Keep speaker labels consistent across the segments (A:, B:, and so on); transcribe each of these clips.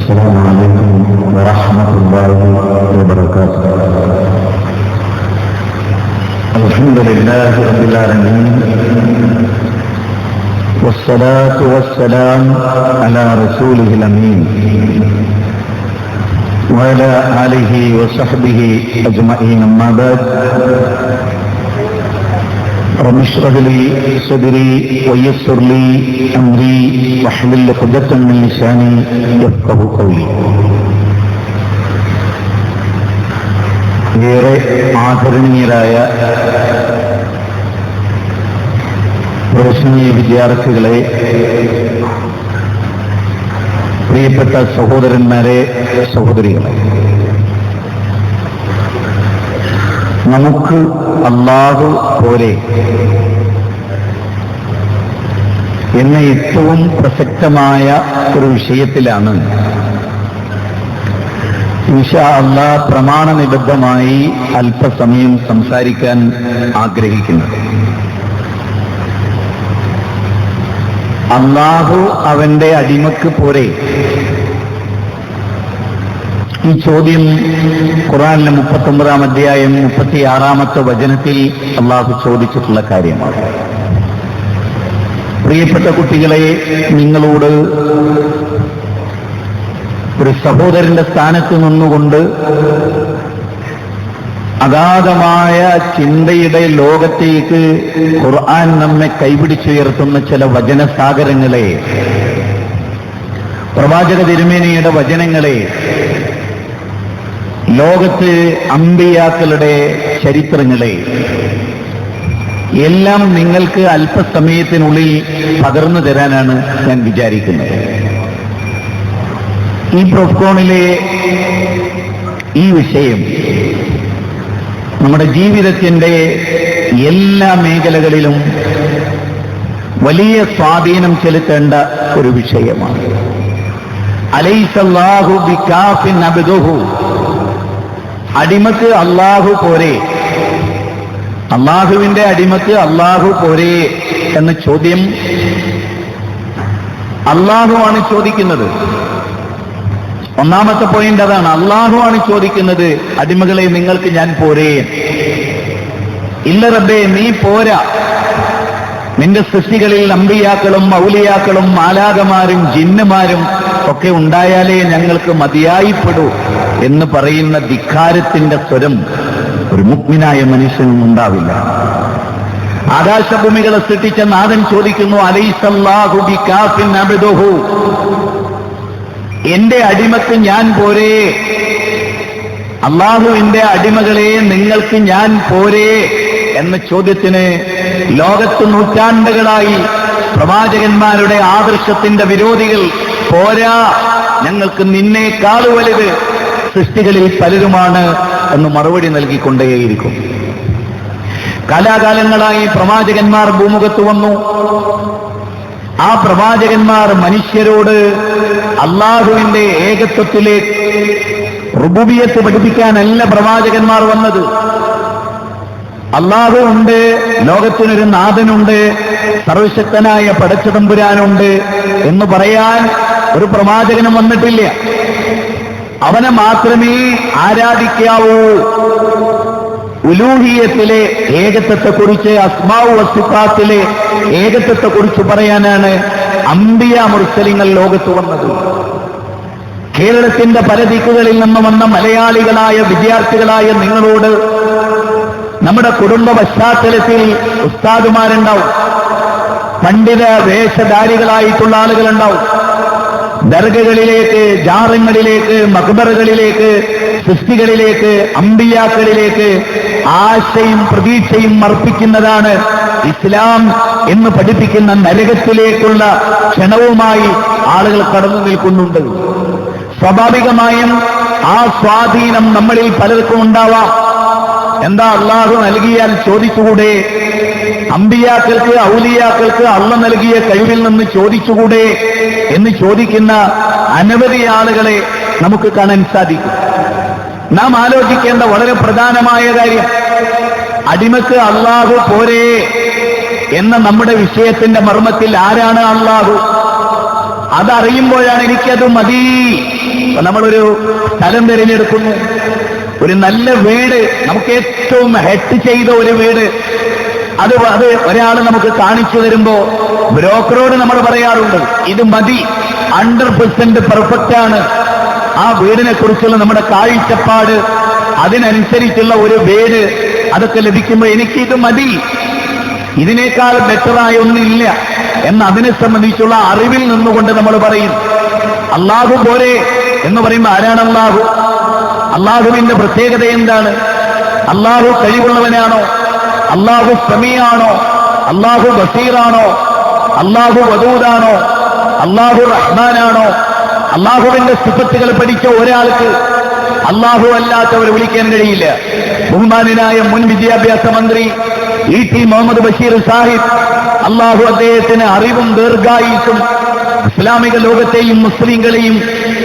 A: السلام عليكم ورحمة الله وبركاته. الحمد لله رب العالمين، والصلاة والسلام على رسوله الأمين وعلى آله وصحبه أجمعين. أما بعد، رب اشرح لي صدري ويسر لي أمري واحلل عقدة من لساني يفقهوا قولي. ഏറെ ആദരണീയരായ പ്രൊഫഷണൽ വിദ്യാർത്ഥികളെ, പ്രിയപ്പെട്ട സഹോദരന്മാരെ, സഹോദരികളെ, നമുക്ക് അല്ലാഹു പോലെ എന്ന ഏറ്റവും പ്രസക്തമായ ഒരു വിഷയത്തിലാണ് ഇൻഷാ അല്ലാഹ് പ്രമാണനിബദ്ധമായി അല്പസമയം സംസാരിക്കാൻ ആഗ്രഹിക്കുന്നത്. അല്ലാഹു അവന്റെ അടിമക്ക് പോരെ? ഈ ചോദ്യം ഖുർആനിലെ 39-ാം അധ്യായം 36-ാമത്തെ വചനത്തിൽ അല്ലാഹു ചോദിച്ചിട്ടുള്ള കാര്യമാണ്. പ്രിയപ്പെട്ട കുട്ടികളെ, നിങ്ങളോട് ഒരു സഹോദരന്റെ സ്ഥാനത്ത് നിന്നുകൊണ്ട് അഗാധമായ ചിന്തയുടെ ലോകത്തേക്ക് ഖുർആൻ നമ്മെ കൈപിടിച്ചുയർത്തുന്ന ചില വചനസാഗരങ്ങളെ, പ്രവാചക തിരുമേനിയുടെ വചനങ്ങളെ, ലോകത്ത് അമ്പിയാക്കളുടെ ചരിത്രങ്ങളെ എല്ലാം നിങ്ങൾക്ക് അല്പസമയത്തിനുള്ളിൽ പകർന്നു തരാനാണ് ഞാൻ വിചാരിക്കുന്നത്. ഈ പ്രൊഫ്കോണിലെ ഈ വിഷയം നമ്മുടെ ജീവിതത്തിന്റെ എല്ലാ മേഖലകളിലും വലിയ സ്വാധീനം ചെലുത്തേണ്ട ഒരു വിഷയമാണ്. അലൈസല്ലാഹു ബികാഫിൻ അബ്ദുഹു, അടിമക്ക് അല്ലാഹു പോരെ? അല്ലാഹുവിന്റെ അടിമക്ക് അല്ലാഹു പോരെ എന്ന ചോദ്യം അല്ലാഹു ആണ് ചോദിക്കുന്നത്. ഒന്നാമത്തെ പോയിന്റ് അതാണ്. അല്ലാഹു ആണ് ചോദിക്കുന്നത്, അടിമകളെ നിങ്ങൾക്ക് ഞാൻ പോരെ? ഇല്ല റബ്ബേ, നീ പോരാ. നിന്റെ സൃഷ്ടികളിൽ അമ്പിയാക്കളും ഔലിയാക്കളും മാലാകമാരും ജിന്നുമാരും ഒക്കെ ഉണ്ടായാലേ ഞങ്ങൾക്ക് മതിയായിപ്പെടൂ എന്ന് പറയുന്ന ധിക്കാരത്തിന്റെ സ്വരം ഒരു മുഅ്മിനായ മനുഷ്യനും ഉണ്ടാവില്ല. ആകാശഭൂമികളെ സൃഷ്ടിച്ച നാഥൻ ചോദിക്കുന്നു, അലൈസല്ലാഹു ബികാഫിൻ അബ്ദുഹു, എന്റെ അടിമക്ക് ഞാൻ പോരെ? അല്ലാഹുവിന്റെ അടിമകളെ നിങ്ങൾക്ക് ഞാൻ പോരെ എന്ന ചോദ്യത്തിന് ലോകത്ത് നൂറ്റാണ്ടുകളായി പ്രവാചകന്മാരുടെ ആദർശത്തിന്റെ വിരോധികൾ പോരാ, ഞങ്ങൾക്ക് നിന്നേക്കാൾ വലുത് സൃഷ്ടികളിൽ പലരുമാണ് എന്ന് മറുപടി നൽകിക്കൊണ്ടേയിരിക്കും. കാലാകാലങ്ങളായി പ്രവാചകന്മാർ ഭൂമുഖത്ത് വന്നു. ആ പ്രവാചകന്മാർ മനുഷ്യരോട് അല്ലാഹുവിന്റെ ഏകത്വത്തിലേക്ക്, റുബൂബിയത്ത് പഠിപ്പിക്കാനല്ല പ്രവാചകന്മാർ വന്നത്. അല്ലാഹു ഉണ്ട്, ലോകത്തിനൊരു നാഥനുണ്ട്, സർവശക്തനായ പടച്ചതമ്പുരാനുണ്ട് എന്ന് പറയാൻ ഒരു പ്രവാചകനും വന്നിട്ടില്ല. അവനെ മാത്രമേ ആരാധിക്കാവൂ. ഉലൂഹിയത്തിലെ ഏകത്വത്തെക്കുറിച്ച്, അസ്മാഉ വസിഫാത്തിലെ ഏകത്വത്തെക്കുറിച്ച് പറയാനാണ് അംബിയ മുർസലിങ്ങൾ ലോകത്ത് വന്നത്. കേരളത്തിന്റെ പല ദിക്കുകളിൽ നിന്ന് വന്ന മലയാളികളായ വിദ്യാർത്ഥികളായ നിങ്ങളോട് നമ്മുടെ കുടുംബ പശ്ചാത്തലത്തിൽ ഉസ്താദുമാരുണ്ടാവും, പണ്ഡിത വേഷധാരികളായിട്ടുള്ള ആളുകളുണ്ടാവും. ദർഗകളിലേക്ക്, ജാറങ്ങളിലേക്ക്, മഖ്ബറകളിലേക്ക്, സൃഷ്ടികളിലേക്ക്, അമ്പിയാക്കളിലേക്ക് ആശയും പ്രതീക്ഷയും അർപ്പിക്കുന്നതാണ് ഇസ്ലാം എന്ന് പഠിപ്പിക്കുന്ന നരകത്തിലേക്കുള്ള ക്ഷണവുമായി ആളുകൾ കടന്നു നിൽക്കുന്നുണ്ട്. സ്വാഭാവികമായും ആ സ്വാധീനം നമ്മളിൽ പലർക്കും ഉണ്ടാവാം. എന്താ, അല്ലാഹു നൽകിയാൽ ചോദിച്ചുകൂടെ? അമ്പിയാക്കൾക്ക്, ഔലിയാക്കൾക്ക് അള്ള നൽകിയ കഴിവിൽ നിന്ന് ചോദിച്ചുകൂടെ എന്ന് ചോദിക്കുന്ന അനവധി ആളുകളെ നമുക്ക് കാണാൻ സാധിക്കും. നാം ആലോചിക്കേണ്ട വളരെ പ്രധാനമായ കാര്യം, അടിമക്ക് അല്ലാഹു പോരെ എന്ന നമ്മുടെ വിഷയത്തിന്റെ മർമ്മത്തിൽ ആരാണ് അല്ലാഹു? അതറിയുമ്പോഴാണ് എനിക്കത് മതി. നമ്മളൊരു സ്ഥലം തിരഞ്ഞെടുക്കുന്നു, ഒരു നല്ല വീട്, നമുക്ക് ഏറ്റവും ഹെഡ് ചെയ്ത ഒരു വീട്, അത് ഒരാൾ നമുക്ക് കാണിച്ചു തരുമ്പോ ബ്രോക്കറോട് നമ്മൾ പറയാറുണ്ട്, ഇത് മതി, 100% പെർഫെക്റ്റ് ആണ്. ആ വീടിനെ കുറിച്ചുള്ള നമ്മുടെ കാഴ്ചപ്പാട്, അതിനനുസരിച്ചുള്ള ഒരു വീട്, അതൊക്കെ ലഭിക്കുമ്പോൾ എനിക്ക് ഇത് മതി, ഇതിനേക്കാൾ ബെറ്ററായ ഒന്നില്ല എന്ന് അതിനെ സംബന്ധിച്ചുള്ള അറിവിൽ നിന്നുകൊണ്ട് നമ്മൾ പറയും. അള്ളാഹു പോരെ എന്ന് പറയുമ്പോൾ ആരാണ് അള്ളാഹു? അള്ളാഹുവിന്റെ പ്രത്യേകത എന്താണ്? അള്ളാഹു കഴിവുള്ളവനാണോ? അള്ളാഹു സമീആണോ? അള്ളാഹു ബസീറാണോ? അള്ളാഹു വദൂദാണോ? അള്ളാഹു റഹ്മാനാണോ? അള്ളാഹുവിന്റെ സിഫത്തുകൾ പഠിച്ച ഒരാൾക്ക് അള്ളാഹു അല്ലാത്തവരെ വിളിക്കാൻ കഴിയില്ല. ബഹുമാനായ മുൻ വിദ്യാഭ്യാസ മന്ത്രി ET മുഹമ്മദ് ബഷീർ സാഹിബ്, അള്ളാഹു അദ്ദേഹത്തിന് അറിവും ദീർഘായുസ്സും ഇസ്ലാമിക ലോകത്തെയും മുസ്ലിങ്ങളെയും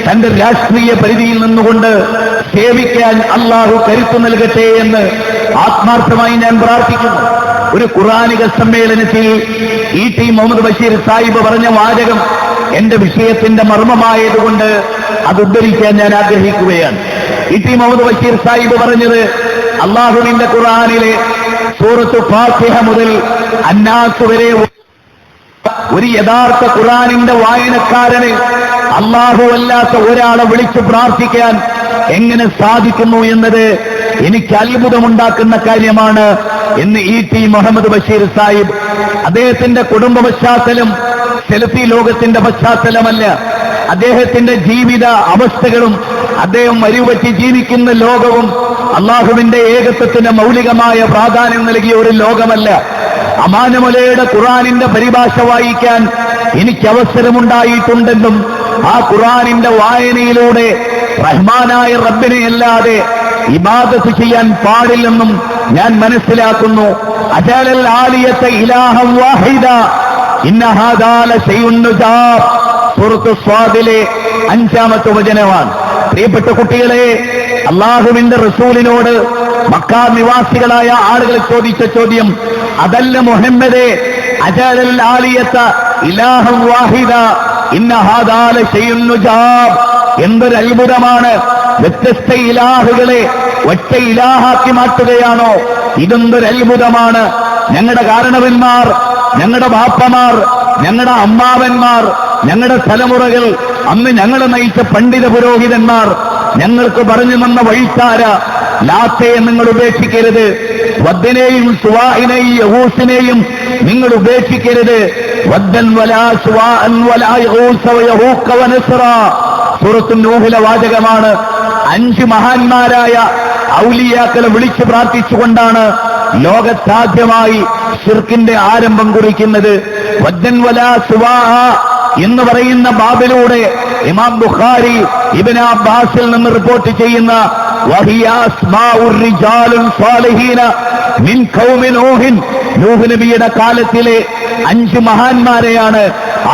A: തന്റെ രാഷ്ട്രീയ പരിധിയിൽ നിന്നുകൊണ്ട് സേവിക്കാൻ അള്ളാഹു കരുത്തു നൽകട്ടെ എന്ന് ആത്മാർത്ഥമായി ഞാൻ പ്രാർത്ഥിക്കുന്നു. ഒരു ഖുർആനിക സമ്മേളനത്തിൽ ET മുഹമ്മദ് ബഷീർ സാഹിബ് പറഞ്ഞ വാചകം എന്റെ വിഷയത്തിന്റെ മർമ്മമായതുകൊണ്ട് അത് ഉദ്ധരിക്കാൻ ഞാൻ ആഗ്രഹിക്കുകയാണ്. ET മുഹമ്മദ് ബഷീർ സാഹിബ് പറഞ്ഞത്, അള്ളാഹുവിന്റെ ഖുർആനിലെ സൂറത്ത് ഫാത്തിഹ മുതൽ അന്നാസ് വരെ ഒരു യഥാർത്ഥ ഖുർആനിന്റെ വായനക്കാരന് അള്ളാഹു അല്ലാത്ത ഒരാളെ വിളിച്ച് പ്രാർത്ഥിക്കാൻ എങ്ങനെ സാധിക്കുന്നു എന്നത് എനിക്ക് അത്ഭുതമുണ്ടാക്കുന്ന കാര്യമാണ് എന്ന് ET മുഹമ്മദ് ബഷീർ സാഹിബ്. അദ്ദേഹത്തിന്റെ കുടുംബ പശ്ചാത്തലം സെൽഫി ലോകത്തിന്റെ പശ്ചാത്തലമല്ല. അദ്ദേഹത്തിന്റെ ജീവിത അവസ്ഥകളും അദ്ദേഹം മരുവറ്റി ജീവിക്കുന്ന ലോകവും അള്ളാഹുവിന്റെ ഏകത്വത്തിന് മൗലികമായ പ്രാധാന്യം നൽകിയ ഒരു ലോകമല്ല. അമാനമുലയുടെ ഖുർആനിന്റെ പരിഭാഷ വായിക്കാൻ എനിക്ക് അവസരമുണ്ടായിട്ടുണ്ടെന്നും ആ ഖുർആനിന്റെ വായനയിലൂടെ റഹ്മാനായ റബ്ബിനെ അല്ലാതെ ഇബാദത്ത് ചെയ്യാൻ പാടില്ലെന്നും ഞാൻ മനസ്സിലാക്കുന്നു. അജലൽ ആലിയത ഇലാഹൻ വാഹിദ ഇന്ന ഹാദാ ലശൈഉൻ നുജാബ്. സൂറത്ത് സ്വാദിലെ 5-ാമത്തെ വചനമാണ്. പ്രിയപ്പെട്ട കുട്ടികളെ, അള്ളാഹുവിന്റെ റസൂലിനോട് മക്ക നിവാസികളായ ആളുകൾ ചോദിച്ച ചോദ്യം അതല്ല മുഹമ്മദേ, അജലൽ ആലിയത ഇലാഹൻ വാഹിദ ഇന്ന ഹാദാ ലശൈഉൻ നുജാബ്. എന്തൊരു അത്ഭുതമാണ്! വ്യത്യസ്ത ഇലാഹുകളെ ഒറ്റ ഇലാഹാക്കി മാറ്റുകയാണോ? ഇതെന്തൊരു അത്ഭുതമാണ്! ഞങ്ങളുടെ കാരണവന്മാർ, ഞങ്ങളുടെ ബാപ്പമാർ, ഞങ്ങളുടെ അമ്മാവന്മാർ, ഞങ്ങളുടെ തലമുറകൾ, അന്ന് ഞങ്ങളെ നയിച്ച പണ്ഡിത പുരോഹിതന്മാർ ഞങ്ങൾക്ക് പറഞ്ഞു തന്ന വഴിത്താര, ലാത്തയെ നിങ്ങൾ ഉപേക്ഷിക്കരുത്, വദ്ദിനെയും സുവാഇനെയും യഹൂസിനെയും നിങ്ങൾ ഉപേക്ഷിക്കരുത്. വദ്ദൻ വലാ സുവാഅൻ വലാ യഹൂസ വയഹൂഖ വനസ്റ. സൂറത്തുൻ നൂഹിലെ വാചകമാണ്. 5 മഹാന്മാരായ ഔലിയാക്കളെ വിളിച്ചു പ്രാർത്ഥിച്ചുകൊണ്ടാണ് ലോകത്താദ്യമായി ശിർക്കിന്റെ ആരംഭം കുറിക്കുന്നത്. വദ്ദൻ വലാ സുവാഅ എന്ന് പറയുന്ന ബാബിലൂടെ ഇമാം ബുഖാരി ഇബ്നു അബ്ബാസിൽ നിന്ന് റിപ്പോർട്ട് ചെയ്യുന്ന വഹിയ അസ്മാഉർ റിജാലുൻ സാലിഹീന മിൻ ഖൗമി നൂഹിൻ, നൂഹ് നബിയുടെ കാലത്തിലെ 5 മഹാന്മാരെയാണ്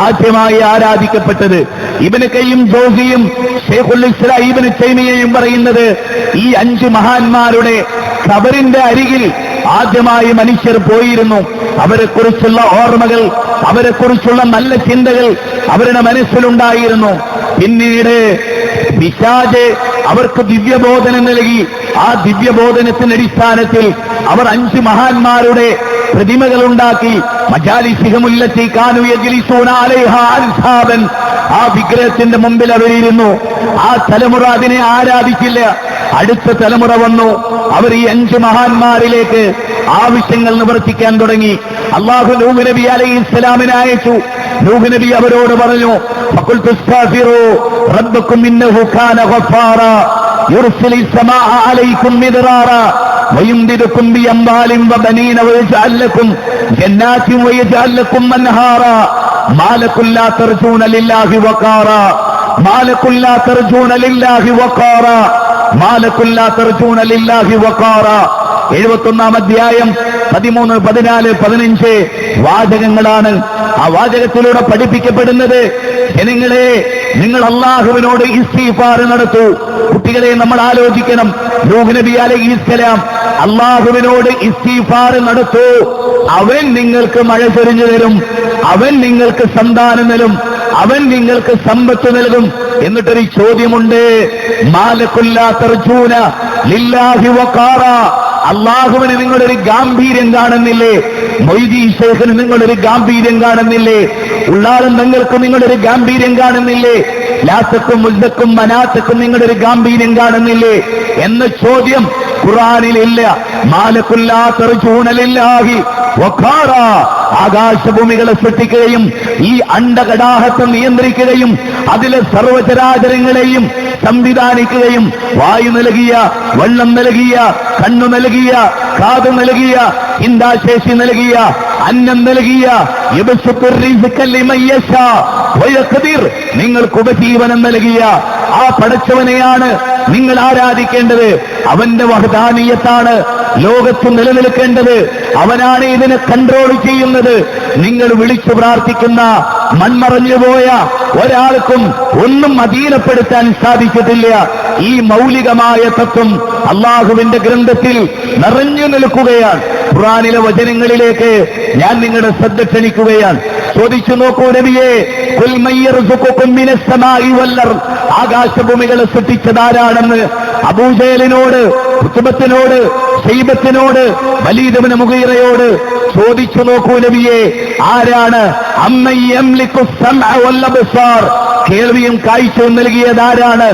A: ആദ്യമായി ആരാധിക്കപ്പെട്ടത്. ഇബ്നു ഖയ്യിം ജൗസിയും ശൈഖുൽ ഇസ്ലാം ഇബ്നു തൈമിയ്യയും പറയുന്നത് ഈ 5 മഹാന്മാരുടെ ഖബറിന്റെ അരികിൽ ആദ്യമായി മനുഷ്യർ പോയിരുന്നു. അവരെക്കുറിച്ചുള്ള ഓർമ്മകൾ, അവരെക്കുറിച്ചുള്ള നല്ല ചിന്തകൾ അവരുടെ മനസ്സിലുണ്ടായിരുന്നു. പിന്നീട് പിശാച് അവർക്ക് ദിവ്യബോധനം നൽകി. ആ ദിവ്യബോധനത്തിന്റെ അടിസ്ഥാനത്തിൽ അവർ 5 മഹാന്മാരുടെ പ്രതിമകൾ ഉണ്ടാക്കി. മജാലിസിഹുല്ലത്തി കാനൂ യജ്ലിസൂന അലൈഹാ അൻസാബൻ. ആ വിഗ്രഹത്തിന്റെ മുമ്പിൽ അവരിരുന്നു. ആ തലമുറ അതിനെ ആരാധിച്ചില്ല. അടുത്ത തലമുറ വന്നു. അവർ ഈ 5 മഹാന്മാരിലേക്ക് ആവശ്യങ്ങൾ നിവർത്തിക്കാൻ തുടങ്ങി. അല്ലാഹു നൂഹ് നബി അലൈഹിസ്സലാമിനെ അയച്ചു. നൂഹ് നബി അവരോട് പറഞ്ഞു, ഫഖുൽതു ഇസ്തഗ്ഫിറൂ റബ്ബക്കും ഇന്നഹു കാന ഗഫാറാ യുർസിലിസ് സമാഅ അലൈക്കും മിദ്റാറാ വയുംദിദുക്കും ബിഅംവാലിൻ വബനീന വയജ്അൽ ലക്കും ജന്നാത്തിൻ വയജ്അൽ ലക്കും അൻഹാറാ മാലകുൻ ലാ തർജൂന ലില്ലാഹി വഖാറാ മാലകുൻ ലാ തർജൂന ലില്ലാഹി വഖാറാ മാലകുൻ ലാ തർജൂന ലില്ലാഹി വഖാറാ. 71-ാം അധ്യായം 13, 14, 15 വാചകങ്ങളാണ്. ആ വാചകത്തിലൂടെ പഠിപ്പിക്കപ്പെടുന്നത്, ജനങ്ങളെ നിങ്ങൾ അള്ളാഹുവിനോട് ഇസ്തിഗ്ഫാർ നടത്തൂ. കുട്ടികളെ നമ്മൾ ആലോചിക്കണം. നൂഹ് നബി അലൈഹിസ്സലാം അള്ളാഹുവിനോട് ഇസ്തിഗ്ഫാർ നടത്തൂ, അവൻ നിങ്ങൾക്ക് മഴ ചൊരിഞ്ഞു തരും, അവൻ നിങ്ങൾക്ക് സന്താനം തരും, അവൻ നിങ്ങൾക്ക് സമ്പത്ത് നൽകും. എന്നിട്ടൊരു ചോദ്യമുണ്ട്, മാലക്കുല്ലാ തർജൂന ലില്ലാഹി വഖാറ, അള്ളാഹുവിന് നിങ്ങളൊരു ഗാംഭീര്യം കാണുന്നില്ലേ? മൊയ്തീൻ ശൈഖിന് നിങ്ങളൊരു ഗാംഭീര്യം കാണുന്നില്ലേ? ഉള്ളാളം നിങ്ങൾക്ക് നിങ്ങളൊരു ഗാംഭീര്യം കാണുന്നില്ലേ? ലാത്തക്കും മുദ്ദക്കും മനാത്തക്കും നിങ്ങളൊരു ഗാംഭീര്യം കാണുന്നില്ലേ എന്ന ചോദ്യം ഖുർആനിലില്ല. മാലക്കുല്ലാ തർജൂന ലില്ലാഹി വഖാറ, ആകാശഭൂമികളെ സൃഷ്ടിക്കുകയും ഈ അണ്ഡകടാഹത്തെ നിയന്ത്രിക്കുകയും അതിലെ സർവചരാചരങ്ങളെയും സംവിധാനിക്കുകയും വായു നൽകിയ, വെള്ളം നൽകിയ, കണ്ണു നൽകിയ, കാത് നൽകിയ, ചിന്താശേഷി നൽകിയ, അന്നം നൽകിയ, നിങ്ങൾക്ക് ഉപജീവനം നൽകിയ ആ പടച്ചവനെയാണ് നിങ്ങൾ ആരാധിക്കേണ്ടത്. അവന്റെ വഹദാനിയത്താണ് ലോകത്ത് നിലനിൽക്കേണ്ടത്. അവനാണ് ഇതിനെ കൺട്രോൾ ചെയ്യുന്നത്. നിങ്ങൾ വിളിച്ചു പ്രാർത്ഥിക്കുന്ന മൺമറഞ്ഞുപോയ ഒരാൾക്കും ഒന്നും അധീനപ്പെടുത്താൻ സാധിച്ചിട്ടില്ല. ഈ മൗലികമായ തത്വം അള്ളാഹുവിന്റെ ഗ്രന്ഥത്തിൽ നിറഞ്ഞു നിൽക്കുകയാണ്. ഖുർആനിലെ വചനങ്ങളിലേക്ക് ഞാൻ നിങ്ങളുടെ ശ്രദ്ധ ക്ഷണിക്കുകയാണ്. ചോദിച്ചു നോക്കൂ നബിയേ, ഖുൽ മയ്യർസുഖുകും മിനസ് സമാഇ വൽ അർദ്, ആകാശഭൂമികളെ സൃഷ്ടിച്ചതാരാണെന്ന് അബൂജഹലിനോട്, ഉത്ബത്തിനോട്, ശൈബത്തിനോട്, വലീദ് ഇബ്നു മുഗീറയോട് ചോദിച്ചു നോക്കൂ നബിയേ, ആരാണ്? അമ്മൻ യംലികു സമഅ വൽ അബ്സാർ, കേൾവിയും കാഴ്ചയും നൽകിയതാരാണ്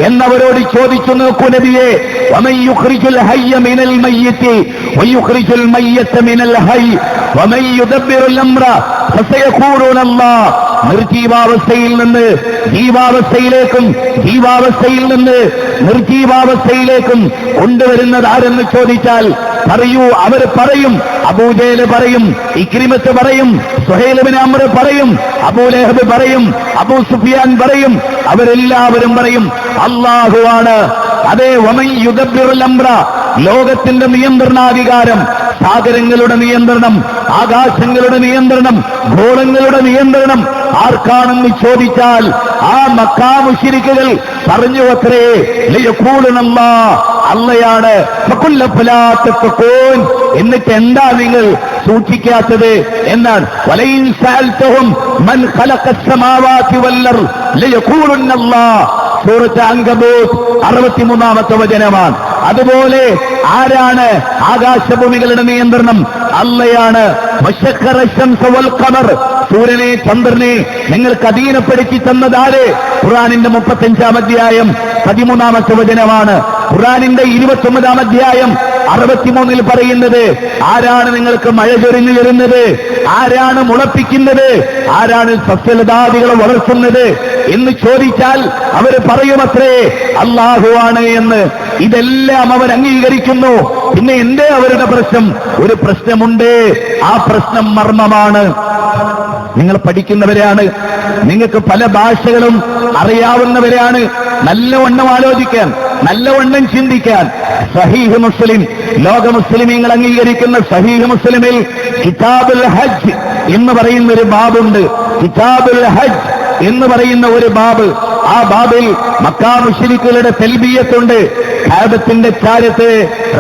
A: എന്നവരോട് ചോദിച്ചു നോക്കൂ നബിയേ. വമൻ യുഖ്രിജുൽ ഹയ്യ മിനൽ മയ്യിത്തി വയുഖ്രിജുൽ മയ്യത്ത മിനൽ ഹയ്യ് വമൻ യുദബ്ബിറുൽ അംറ ഫസയഖൂലൂന അല്ലാഹ്, നിർജീവാവസ്ഥയിൽ നിന്ന് ജീവാവസ്ഥയിലേക്കും ജീവാവസ്ഥയിൽ നിന്ന് നിർജീവാവസ്ഥയിലേക്കും കൊണ്ടുവരുന്നത് ആരെന്ന് ചോദിച്ചാൽ പറയൂ, അവർ പറയും, അബൂജഹൽ പറയും, ഇക്രിമത്ത് പറയും, സുഹൈൽ ഇബ്നു അംർ പറയും, അബൂലഹബ് പറയും, അബൂ സുഫിയാൻ പറയും, അവരെല്ലാവരും പറയും അല്ലാഹുവാണ്. അതേ, വമൻ യുദബ്ബിറുൽ അംറ, ലോകത്തിന്റെ നിയന്ത്രണാധികാരം, സാഗരങ്ങളുടെ നിയന്ത്രണം, ആകാശങ്ങളുടെ നിയന്ത്രണം, ഗോളങ്ങളുടെ നിയന്ത്രണം ആർക്കാണെന്ന് ചോദിച്ചാൽ ആ മക്കാ മുശ്രിക്കുകൾ പറഞ്ഞു അത്രേ, ലയഖൂലുനല്ലാഹ്, അള്ളയാണ്. എന്നിട്ട് എന്താ നിങ്ങൾ സൂക്ഷിക്കാത്തത് എന്നാണ്. വലയിൻ സഅൽതഹും മൻ ഖലഖസ് സമാവാതി വൽ അർദ് ലയഖൂലുനല്ലാഹ്, സൂറത്ത് അൻകബൂത്ത് 63-ാമത്തെ വചനമാണ്. അതുപോലെ ആരാണ് ആകാശഭൂമികളുടെ നിയന്ത്രണം? അള്ളയാണ്. വശഖറ ശംസ വൽ ഖമർ, സൂര്യനെ ചന്ദ്രനെ നിങ്ങൾക്ക് അധീനപ്പെടുത്തി തന്നതാര്? ഖുർആനിന്റെ 35-ാം അധ്യായം 13-ാമത്തെ വചനമാണ്. ഖുർആനിന്റെ 29-ാം അധ്യായം 63-ൽ പറയുന്നത് ആരാണ് നിങ്ങൾക്ക് മഴ ചൊരിഞ്ഞു തരുന്നത്? ആരാണ് മുളപ്പിക്കുന്നത്? ആരാണ് സസ്യലതാദികളെ വളർത്തുന്നത് എന്ന് ചോദിച്ചാൽ അവർ പറയുമത്രേ അല്ലാഹുവാണ് എന്ന്. ഇതെല്ലാം അവർ അംഗീകരിക്കുന്നു. പിന്നെ എന്തേ അവരുടെ പ്രശ്നം? ഒരു പ്രശ്നമുണ്ട്. ആ പ്രശ്നം മർമ്മമാണ്. നിങ്ങൾ പഠിക്കുന്നവരാണ്, നിങ്ങൾക്ക് പല ഭാഷകളും അറിയാവുന്നവരാണ്. നല്ലവണ്ണം ആലോചിക്കാൻ, നല്ലവണ്ണം ചിന്തിക്കാൻ. സഹീഹ് മുസ്ലിം, ലോക മുസ്ലിമീങ്ങൾ അംഗീകരിക്കുന്ന സഹീഹ് മുസ്ലിമിൽ കിതാബുൽ ഹജ്ജ് എന്ന് പറയുന്ന ഒരു ബാബുണ്ട്. കിതാബുൽ ഹജ്ജ് എന്ന് പറയുന്ന ഒരു ബാബ്. ആ ബാബിൽ മക്കാ മുശ്രിക്കുകളുടെ തൽബിയത്തുണ്ട്. കഅബത്തിന്റെ ചാരത്ത്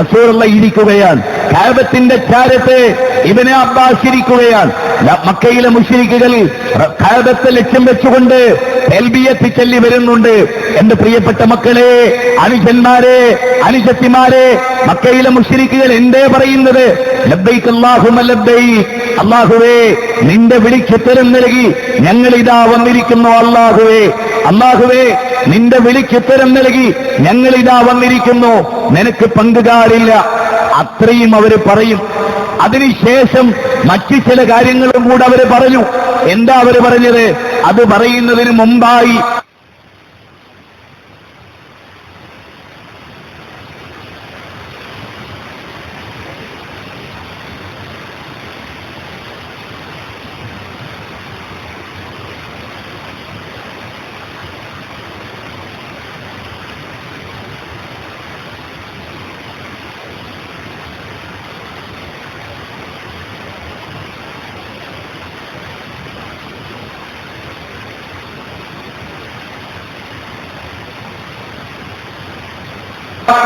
A: റസൂലുള്ളാഹി ഇരിക്കുകയാണ്. കഅബത്തിന്റെ ചാരത്ത് ഇബ്നു അബ്ബാസ് ഇരിക്കുകയാണ്. മക്കയിലെ മുശ്രിക്കുകൾ കഅബത്തെ ലക്ഷ്യം വെച്ചുകൊണ്ട് തൽബിയത്ത് ചൊല്ലി വരുന്നുണ്ട്. എന്റെ പ്രിയപ്പെട്ട മക്കളെ, അനുജന്മാരെ, അനുജത്തിമാരെ, മക്കയിലെ മുശ്രിക്കുകൾ എന്തേ പറയുന്നത്? ലബ്ബൈക് അല്ലാഹുമ്മ ലബ്ബൈക്, അല്ലാഹുവേ നിന്റെ വിളിക്കുത്തരം നൽകി ഞങ്ങൾ ഇതാ വന്നിരിക്കുന്നു. അല്ലാഹുവേ, അല്ലാഹുവേ നിന്റെ വിളിക്കുത്തരം നൽകി ഞങ്ങൾ ഇതാ വന്നിരിക്കുന്നു, നിനക്ക് പങ്കുകാരില്ല. അത്രയും അവര് പറയും. അതിനുശേഷം മറ്റു ചില കാര്യങ്ങളും കൂടെ അവര് പറഞ്ഞു. എന്താ അവര് പറഞ്ഞത്? അത് പറയുന്നതിന് മുമ്പായി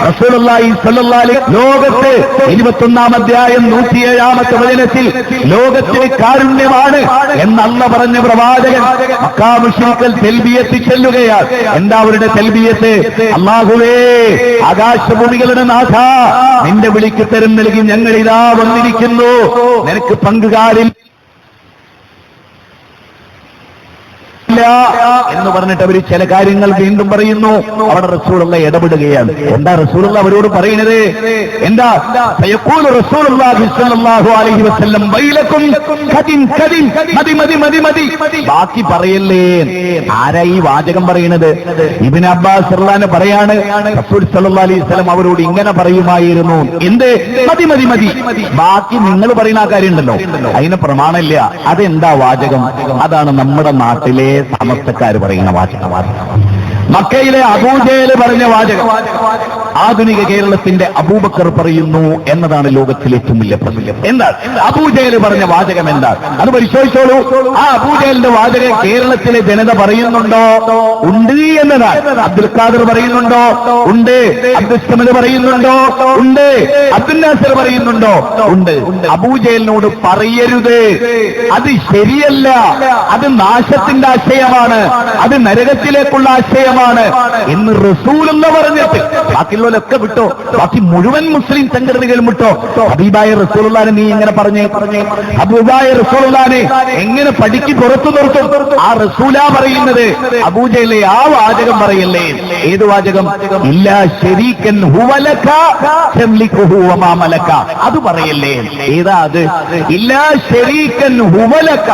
A: റസൂലുള്ളാഹി സ്വല്ലല്ലാഹു അലൈഹി ലോകത്ത് 21-ാം അധ്യായം 107-ാമത്തെ വചനത്തിൽ ലോകത്തിന് കാരുണ്യമാണ് എന്ന് അല്ലാഹു പറഞ്ഞ പ്രവാചകൻ മക്കാ മുശ്രിക്കുകൾ തെൽബിയത്ത് ചൊല്ലുകയാണ്. എന്താ അവരുടെ തെൽബിയത്ത്? അല്ലാഹുവേ, ആകാശഭൂമികളുടെ നാഥ, നിന്റെ വിളിക്ക് ഉത്തരം നൽകി ഞങ്ങൾ ഇതാ വന്നിരിക്കുന്നു, നിനക്ക് പങ്കുകാരില്ല എന്ന് പറഞ്ഞിട്ട് അവർ ചില കാര്യങ്ങൾ വീണ്ടും പറയുന്നു. അവിടെ റസൂലുള്ള ഇടപെടുകയാണ്. എന്താ റസൂലുള്ള അവരോട് പറയുന്നത്? എന്താ? ഫയഖൂലു റസൂലുള്ളാഹി സ്വല്ലല്ലാഹു അലൈഹി വസല്ലം വൈലക്കും കദിൻ കദിൻ, മതി മതി മതി മതി, ബാക്കി പറയല്ലേ. ആരാ ഈ വാചകം പറയുന്നത്? ഇബ്നു അബ്ബാസ് റളിയല്ലാഹു പറയാണ്, റസൂൽ സ്വല്ലല്ലാഹു അലൈഹി വസല്ലം അവരോട് ഇങ്ങനെ പറയുമായിരുന്നു. എന്ത്? മതി മതി മതി, ബാക്കി നിങ്ങൾ പറയുന്ന ആ കാര്യം ഉണ്ടല്ലോ, അതിന് പ്രമാണമില്ല. അതെന്താ വാചകം? അതാണ് നമ്മുടെ നാട്ടിലെ സമസ്തക്കാർ പറയുന്ന വാചകം. മക്കയിലെ അബൂജഹൽ പറഞ്ഞ വാചകം ആധുനിക കേരളത്തിന്റെ അബൂബക്കർ പറയുന്നു എന്നതാണ് ലോകത്തിലെ ഏറ്റവും വലിയ പ്രസംഗം. എന്താ അബൂജഹൽ പറഞ്ഞ വാചകം? എന്താ അത് പരിശോധിച്ചോളൂ. ആ അബൂജഹലിന്റെ വാചകം കേരളത്തിലെ ജനത പറയുന്നുണ്ടോ? ഉണ്ട് എന്നതാണ്. അബ്ദുൽ ഖാദർ പറയുന്നുണ്ടോ? ഉണ്ട്. അബ്ദുൽ സമദ് പറയുന്നുണ്ടോ? ഉണ്ട്. അബ്ദുൽ നാസർ പറയുന്നുണ്ടോ? ഉണ്ട്. അബൂജഹലിനോട് പറയരുത്, അത് ശരിയല്ല, അത് നാശത്തിന്റെ ആശയമാണ്, അത് നരകത്തിലേക്കുള്ള ആശയമാണ് എന്ന് റസൂലുള്ള പറഞ്ഞിട്ട് ബാക്കിയുള്ളവരൊക്കെ വിട്ടോ, ബാക്കി മുഴുവൻ മുസ്ലിം സംഘടനകളും വിട്ടോ. ഹബീബായ റസൂലുള്ളാഹിനെ നീ എങ്ങനെ പറഞ്ഞേ? ഹബീബായ റസൂലുള്ളാഹിനെ എങ്ങനെ പടിക്ക് പുറത്തു നിർത്തും? ആ റസൂലാ പറയുന്നത്. അബൂജഹലെ ആ വാചകം പറയല്ലേ. ഏത് വാചകം? ഇല്ലാ ശരീകൻ ഹുവലക തംലികുഹു വമാ മലക, അത് പറയല്ലേ. ഏതാ അത്? ഇല്ലാ ശരീകൻ ഹുവലക.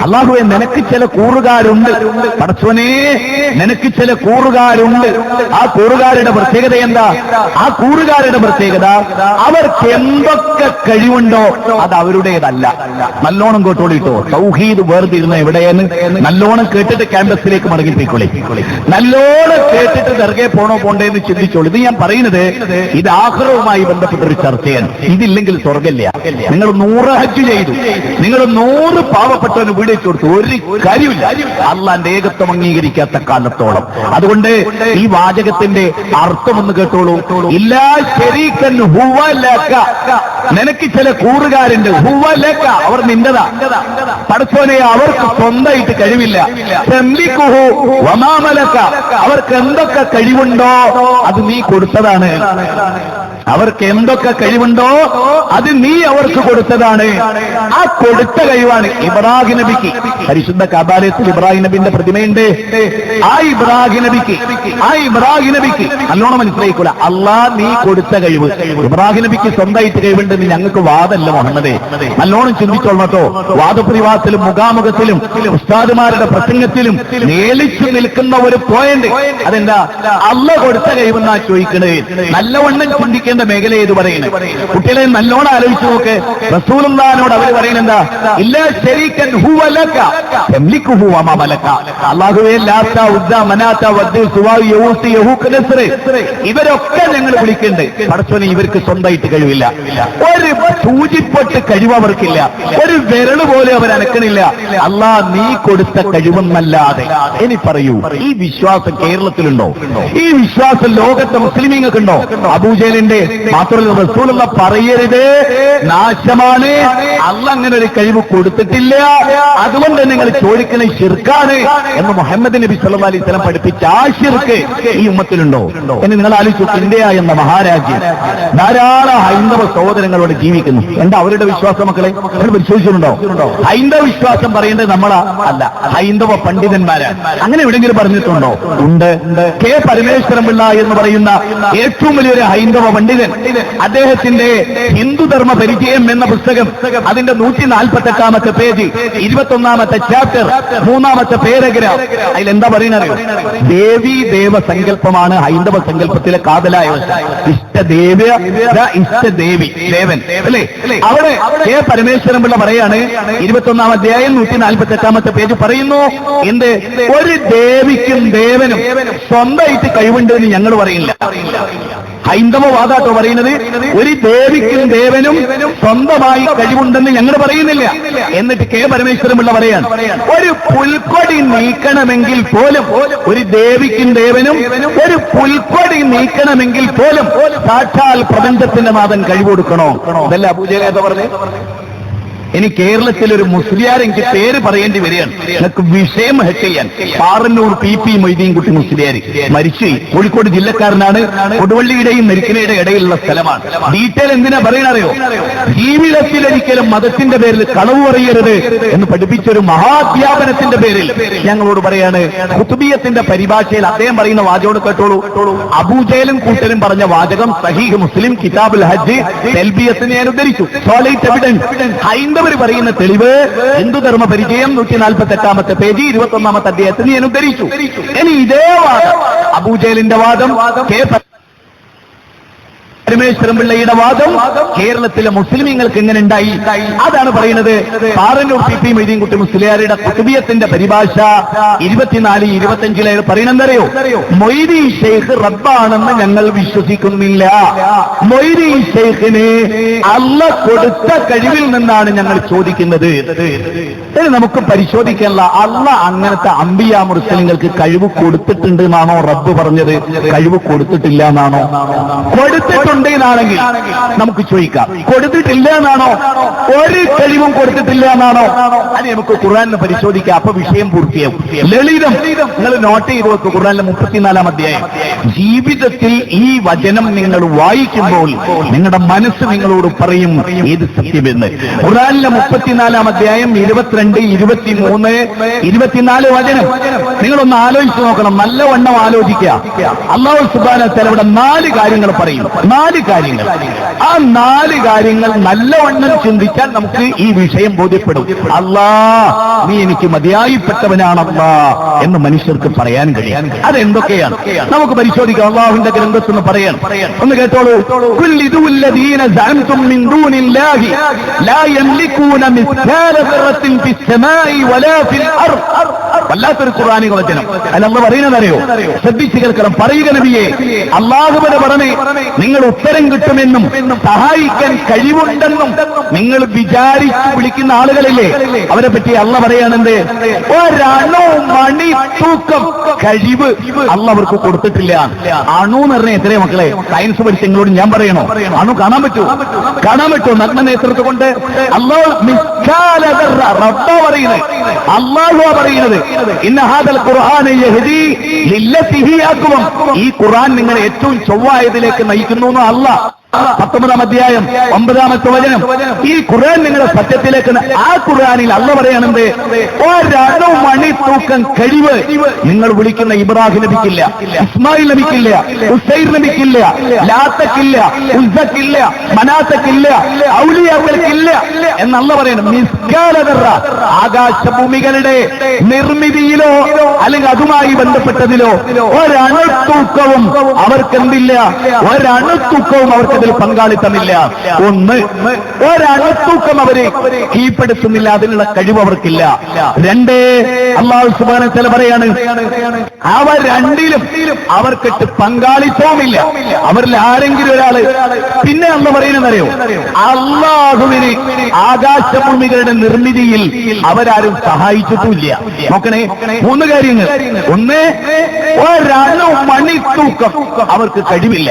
A: അല്ലാഹുവേ, നിനക്ക് ചില കൂറുകാരുണ്ട്. പടച്ചോനെ, നിനക്ക് ചില കൂറുകാരുണ്ട്. ആ കൂറുകാരുടെ പ്രത്യേകത എന്താ? ആ കൂറുകാരുടെ പ്രത്യേകത അവർക്ക് എന്തൊക്കെ കഴിവുണ്ടോ അത് അവരുടേതല്ല. നല്ലോണം കേട്ടോളിട്ടോ. തൗഹീദ് വേർതിരുന്ന എവിടെയെന്ന് നല്ലോണം കേട്ടിട്ട് ക്യാമ്പസിലേക്ക് മടങ്ങിപ്പോയിക്കോളി. നല്ലോണം കേട്ടിട്ട് ദർഗയെ പോണോ പോണ്ടേന്ന് ചിന്തിച്ചോളൂ. ഇത് ഞാൻ പറയുന്നത് ഇത് ആഖിറവുമായി ബന്ധപ്പെട്ടൊരു ചർച്ചയാണ്. ഇതില്ലെങ്കിൽ സ്വർഗ്ഗമില്ല. നിങ്ങൾ 100 ഹജ്ജ് ചെയ്തു, നിങ്ങൾ 100 പാവപ്പെട്ടവന് വീട് വെച്ചു കൊടുത്തു, ഒരു കാര്യമില്ല അള്ളാന്റെ ഏകത്വം അംഗീകരിക്കാത്ത കാലത്തോളം. അതുകൊണ്ട് ഈ വാചകത്തിന്റെ അർത്ഥം ഒന്ന് കേട്ടോളൂ. ഇല്ലാ ശരീകൻ ഹുവലക, നിനക്ക് ചില കൂറുകാരുണ്ട്. ഹുവലക, അവർ നിന്റെതാ. പടച്ചോനെ, അവർക്ക് സ്വന്തമായിട്ട് കഴിവില്ല. തംലികുഹു വമാ മലക, അവർക്ക് എന്തൊക്കെ കഴിവുണ്ടോ അത് നീ കൊടുത്തതാണ്. അവർക്ക് എന്തൊക്കെ കഴിവുണ്ടോ അത് നീ അവർക്ക് കൊടുത്തതാണ്. ആ കൊടുത്ത കഴിവാണ് ഇബ്രാഹിം നബിക്ക്. പരിശുദ്ധ കഅബയിൽ ഇബ്രാഹിം നബിന്റെ പ്രതിമയുണ്ട്. ആ ഇബ്രാഹിം നബിക്ക് നല്ലോണം മനസ്സിലായിക്കൂല. അള്ളാഹ് നീ കൊടുത്ത കഴിവ്. ഇബ്രാഹിം നബിക്ക് സ്വന്തമായിട്ട് കഴിവുണ്ടെന്ന് ഞങ്ങൾക്ക് വാദമല്ല മുഹമ്മദേ. നല്ലോണം ചിന്തിച്ചോളട്ടോ. വാദപ്രതിവാദത്തിലും മുഖാമുഖത്തിലും ഉസ്താദുമാരുടെ പ്രസംഗത്തിലും നേളിച്ചു നിൽക്കുന്ന ഒരു പോയിന്റ് അതെന്താ? അള്ളാഹ് കൊടുത്ത കഴിവെന്നാ ചോദിക്കണേ. നല്ലവണ്ണം ചിന്തിക്കേണ്ട മേഖല ഏത് പറയുന്നത്? കുട്ടികളെ നല്ലോണം ആലോചിച്ച് നോക്ക്. റസൂലുള്ളാഹിനോട് അവർ പറയുന്നത് എന്താ? ഇല്ലാ ശരീകൻ ഹുവലക തംലികുഹു വമാ മലക. അല്ലാഹുവേ, ലാത്ത ഉസ്സ മനാത്ത വദ്ദ് സുവാ യഊസ് യഹൂഖ് നസ്ർ, ഇവരൊക്കെ ഞങ്ങൾ വിളിക്കുന്നുണ്ട്. പടച്ചോനെ, ഇവർക്ക് സ്വന്തമായിട്ട് കഴിവില്ല. ഒരു സൂചിപ്പൊട്ട് കഴിവ് അവർക്കില്ല. ഒരു വിരല് പോലെ അവർ അനക്കണില്ല. അല്ലാഹ് നീ കൊടുത്ത കഴിവെന്നല്ലാതെ. ഇനി പറയൂ, ഈ വിശ്വാസം കേരളത്തിലുണ്ടോ? ഈ വിശ്വാസം ലോകത്തെ മുസ്ലിമീങ്ങൾക്കുണ്ടോ? അബൂജഹലിന്റെ മാത്രമല്ല, റസൂലുള്ള പറയരുത്, നാശമാണ്, അള്ളാഹ് അങ്ങനെ ഒരു കഴിവ് കൊടുത്തിട്ടില്ല, അതുകൊണ്ട് നിങ്ങൾ ചോദിക്കുന്ന ശിർക്കാണ് എന്ന് മുഹമ്മദ് നബി സല്ലല്ലാഹു അലൈഹി വസല്ലം പഠിപ്പിച്ച ആ ശിർക്ക് ഈ ഉമ്മത്തിലുണ്ടോ? എന്ന് നിങ്ങൾ ആലോചിച്ചു. ഇന്ത്യ എന്ന മഹാരാജ്യം ധാരാളം ഹൈന്ദവ സഹോദരങ്ങളോട് ജീവിക്കുന്നു. എന്താ അവരുടെ വിശ്വാസം? മക്കളെ, നിങ്ങൾ പരിശോധിച്ചിട്ടുണ്ടോ? ഹൈന്ദവ വിശ്വാസം പറയേണ്ടത് നമ്മളാ അല്ല, ഹൈന്ദവ പണ്ഡിതന്മാരാണ്. അങ്ങനെ എവിടെയെങ്കിലും പറഞ്ഞിട്ടുണ്ടോ? ഉണ്ട്. കെ പരമേശ്വരൻ പിള്ള എന്ന് പറയുന്ന ഏറ്റവും വലിയൊരു ഹൈന്ദവ പണ്ഡിതൻ, അദ്ദേഹത്തിന്റെ ഹിന്ദുധർമ്മ പരിചയം എന്ന പുസ്തകം, അതിന്റെ 148-ാമത്തെ പേജ്, 21-ാമത്തെ ചാപ്റ്റർ, 3-ാമത്തെ പാരഗ്രാഫ്, അതിലെന്താ പറയുന്നത്? ദേവി ദേവ സങ്കല്പമാണ് ഹൈന്ദവ സങ്കല്പത്തിലെ കാതലായ ഇഷ്ടദേവ, ഇഷ്ടദേവി, ദേവൻ അല്ലേ? അവിടെ കെ പരമേശ്വരൻ പിള്ള പറയാണ്, 21-ാം അധ്യായം 148-ാമത്തെ പേജ് പറയുന്നു, എന്ത്? ഒരു ദേവിക്കും ദേവനും സ്വന്തമായിട്ട് കഴിവുണ്ടെന്ന് ഞങ്ങൾ പറയില്ല. ഹൈന്ദവവാദാട്ടോ പറയുന്നത്. ഒരു ദേവിക്കും ദേവനും സ്വന്തമായി കഴിവുണ്ടെന്ന് ഞങ്ങൾ പറയുന്നില്ല. എന്നിട്ട് കെ പരമേശ്വരമുള്ള പറയാണ്, ഒരു പുൽക്കൊടി നീക്കണമെങ്കിൽ പോലും, ഒരു ദേവിക്കും ദേവനും ഒരു പുൽക്കൊടി നീക്കണമെങ്കിൽ പോലും സാക്ഷാൽ പ്രപഞ്ചത്തിന്റെ നാഥൻ കഴിവ് കൊടുക്കണോ? അതല്ല അബൂജഹൽ പറഞ്ഞേ. ഇനി കേരളത്തിൽ ഒരു മുസ്ലിയാർ എനിക്ക് പേര് പറയേണ്ടി വരികയാണ്, എനിക്ക് വിഷയം ഹെഡ് ചെയ്യാൻ. പാറന്നൂർ PP മൊയ്തീൻകുട്ടി മുസ്ലിയാർ മരിച്ചു. കോഴിക്കോട് ജില്ലക്കാരനാണ്. കൊടുവള്ളിയുടെയും നെരിക്കലയുടെ ഇടയിലുള്ള സ്ഥലമാണ്. ഡീറ്റെയിൽ എന്തിനാ പറയണറിയോ? ജീവിതത്തിലൊരിക്കലും മതത്തിന്റെ പേരിൽ കളവ് പറയരുത് എന്ന് പഠിപ്പിച്ചൊരു മഹാധ്യാപനത്തിന്റെ പേരിൽ ഞങ്ങളോട് പറയാണ്. ഖുതുബിയത്തിന്റെ പരിഭാഷയിൽ അദ്ദേഹം പറയുന്ന വാചകോട് കേട്ടോളൂ. അബൂജഹലും കൂട്ടരും പറഞ്ഞ വാചകം സഹീഹ് മുസ്ലിം കിതാബുൽ ഹജ്ജ് തൽബിയത്തിന് ഞാൻ ഉദ്ധരിച്ചു. Solid evidence. ഹൈന്ദവർ പറയുന്ന തെളിവ് ഹിന്ദുധർമ്മ പരിചയം 148 പേജ് 21 അധ്യായത്തിന് ഞാൻ ഉദ്ധരിച്ചു. ഇനി ഇതേ വാദം അബൂജഹലിന്റെ വാദം, കെ പരമേശ്വരൻ പിള്ളയുടെ വാദം കേരളത്തിലെ മുസ്ലിമീങ്ങൾക്ക് എങ്ങനെ ഉണ്ടായി? അതാണ് പറയുന്നത്. പാറന്നൂർ PP മൊയ്തീൻകുട്ടി മുസ്ലിയാരുടെ ഖുതുബിയത്തിന്റെ പരിഭാഷ 24-25 പറയണെന്തറിയോ? മൊയ്തീൻ ഷെയ്ഖ് റബ്ബാണെന്ന് ഞങ്ങൾ വിശ്വസിക്കുന്നില്ല. മൊയ്തീൻ ഷെയ്ഖിന് അള്ള കൊടുത്ത കഴിവിൽ നിന്നാണ് ഞങ്ങൾ ചോദിക്കുന്നത്. ഇനി നമുക്ക് പരിശോധിക്കാനുള്ള, അള്ള അങ്ങനത്തെ അമ്പിയ മുർസലിങ്ങൾക്ക് കഴിവ് കൊടുത്തിട്ടുണ്ട് എന്നാണോ റബ്ബ് പറഞ്ഞത്? കഴിവ് കൊടുത്തിട്ടില്ല എന്നാണോ? കൊടുത്തിട്ടുണ്ട് ാണെങ്കിൽ നമുക്ക് ചോദിക്കാം. കൊടുത്തിട്ടില്ല എന്നാണോ? ഒരു കഴിവും കൊടുത്തിട്ടില്ല എന്നാണോ? അത് നമുക്ക് ഖുർആനിൽ പരിശോധിക്കാം. അപ്പൊ വിഷയം പൂർത്തിയാവും. ലളിതം. നിങ്ങൾ നോട്ട് ചെയ്ത് വെക്കുക. ഖുർആനിലെ 34 അധ്യായം. ജീവിതത്തിൽ ഈ വചനം നിങ്ങൾ വായിക്കുമ്പോൾ നിങ്ങളുടെ മനസ്സ് നിങ്ങളോട് പറയും ഏത് സത്യമെന്ന്. ഖുർആനിലെ 34 അധ്യായം 22, 23, 24 വചനം നിങ്ങളൊന്ന് ആലോചിച്ച് നോക്കണം. നല്ലവണ്ണം ആലോചിക്കുക. അല്ലാഹു സുബ്ഹാനഹു വ തആല ഇവിടെ 4 കാര്യങ്ങൾ പറയും. 4 കാര്യങ്ങൾ. ആ 4 കാര്യങ്ങൾ നല്ലവണ്ണം ചിന്തിച്ചാൽ നമുക്ക് ഈ വിഷയം ബോധ്യപ്പെടും. അല്ലാ, നീ എനിക്ക് മതിയായിപ്പെട്ടവനാണല്ലാ എന്ന് മനുഷ്യർക്ക് പറയാൻ കഴിയും. അതെന്തൊക്കെയാണ് നമുക്ക് പരിശോധിക്കാം. അല്ലാഹുവിന്റെ ഗ്രന്ഥത്തിൽ പറയാൻ ഒന്ന് കേട്ടോളൂ. കുല്ലിദുല്ലദീന സഅംതും മിൻ ദൂനില്ലാഹി ലാ യംലികൂന മിസ്കാല ദർറത്തിൻ ഫിസ്സമാഇ വലാ ഫിൽ അർദ്. വല്ലാത്തൊരു ഖുർആനിക വചനം. അല്ലാഹു പറയുന്നതറിയോ? ശ്രദ്ധിച്ചു കേൾക്കണം. പറയുക നബിയെ, അല്ലാഹുവിനെ പറഞ്ഞേ, നിങ്ങൾ ഉത്തരം കിട്ടുമെന്നും സഹായിക്കാൻ കഴിവുണ്ടെന്നും നിങ്ങൾ വിചാരിച്ചു വിളിക്കുന്ന ആളുകളില്ലേ, അവരെ പറ്റി അള്ള പറയാണെന്ത്? ഒരണു മണി തൂക്കം കഴിവ് അള്ള അവർക്ക് കൊടുത്തിട്ടില്ല. അണു എന്ന് പറഞ്ഞാൽ എത്രയോ മക്കളെ? സയൻസ് പഠിച്ച നിങ്ങളോട് ഞാൻ പറയണോ? അണു കാണാൻ പറ്റുമോ? കാണാൻ പറ്റുമോ? നഗ്ന നേതൃത്വം കൊണ്ട് അള്ളാഹു പറയുന്നത്, അള്ളാഹു പറയുന്നത്, ഇന്ന ഹാദൽ ഖുർആന യഹ്ദി ലില്ലതി ഹിയ അഖ്വം. ഈ ഖുർആൻ നിങ്ങളെ ഏറ്റവും ചൊവ്വായതിലേക്ക് നയിക്കുന്നു എന്ന് അല്ലാഹ് 19 അധ്യായം 9 വചനം. ഈ ഖുർആൻ നിങ്ങളെ സത്യത്തിലേക്ക്, ആ ഖുർആനിൽ അള്ള പറയാണെന്ത്? ഒരണു മണി തൂക്കം കഴിവ് നിങ്ങൾ വിളിക്കുന്ന ഇബ്രാഹിം നബിക്കില്ല, ഇസ്മായിൽ നബിക്കില്ല, ഉസൈർ നബിക്കില്ല, ലാത്തക്കില്ല, ഉസ്സക്കില്ല, മനാത്തക്കില്ല, ഔലിയാക്കൾക്കില്ല എന്നല്ല പറയണം. മിസ്കാലദറ, ആകാശഭൂമികളുടെ നിർമ്മിതിയിലോ അല്ലെങ്കിൽ അതുമായി ബന്ധപ്പെട്ടതിലോ ഒരണുത്തൂക്കവും അവർക്കെന്തില്ല? ഒരണുത്തൂക്കവും അവർക്ക് പങ്കാളിത്തമില്ല. ഒന്ന്, ഒരണുത്തൂക്കം അവരെ കീഴ്പ്പെടുത്തുന്നില്ല, അതിനുള്ള കഴിവ് അവർക്കില്ല. 2, അല്ലാഹു സുബ്ഹാനഹു വ തആല പറയാണ്, അവ രണ്ടിലും അവർക്കിട്ട് പങ്കാളിത്തവുമില്ല. അവരിൽ ആരെങ്കിലും ഒരാള്. പിന്നെ അള്ള പറയുന്നതറിയോ? അല്ലാഹുവിനെ ആകാശഭൂമികളുടെ നിർമ്മിതിയിൽ അവരാരും സഹായിച്ചിട്ടില്ല. നോക്കണേ, 3 കാര്യങ്ങൾ. 1, ഒരണു മണിത്തൂക്കം അവർക്ക് കഴിവില്ല.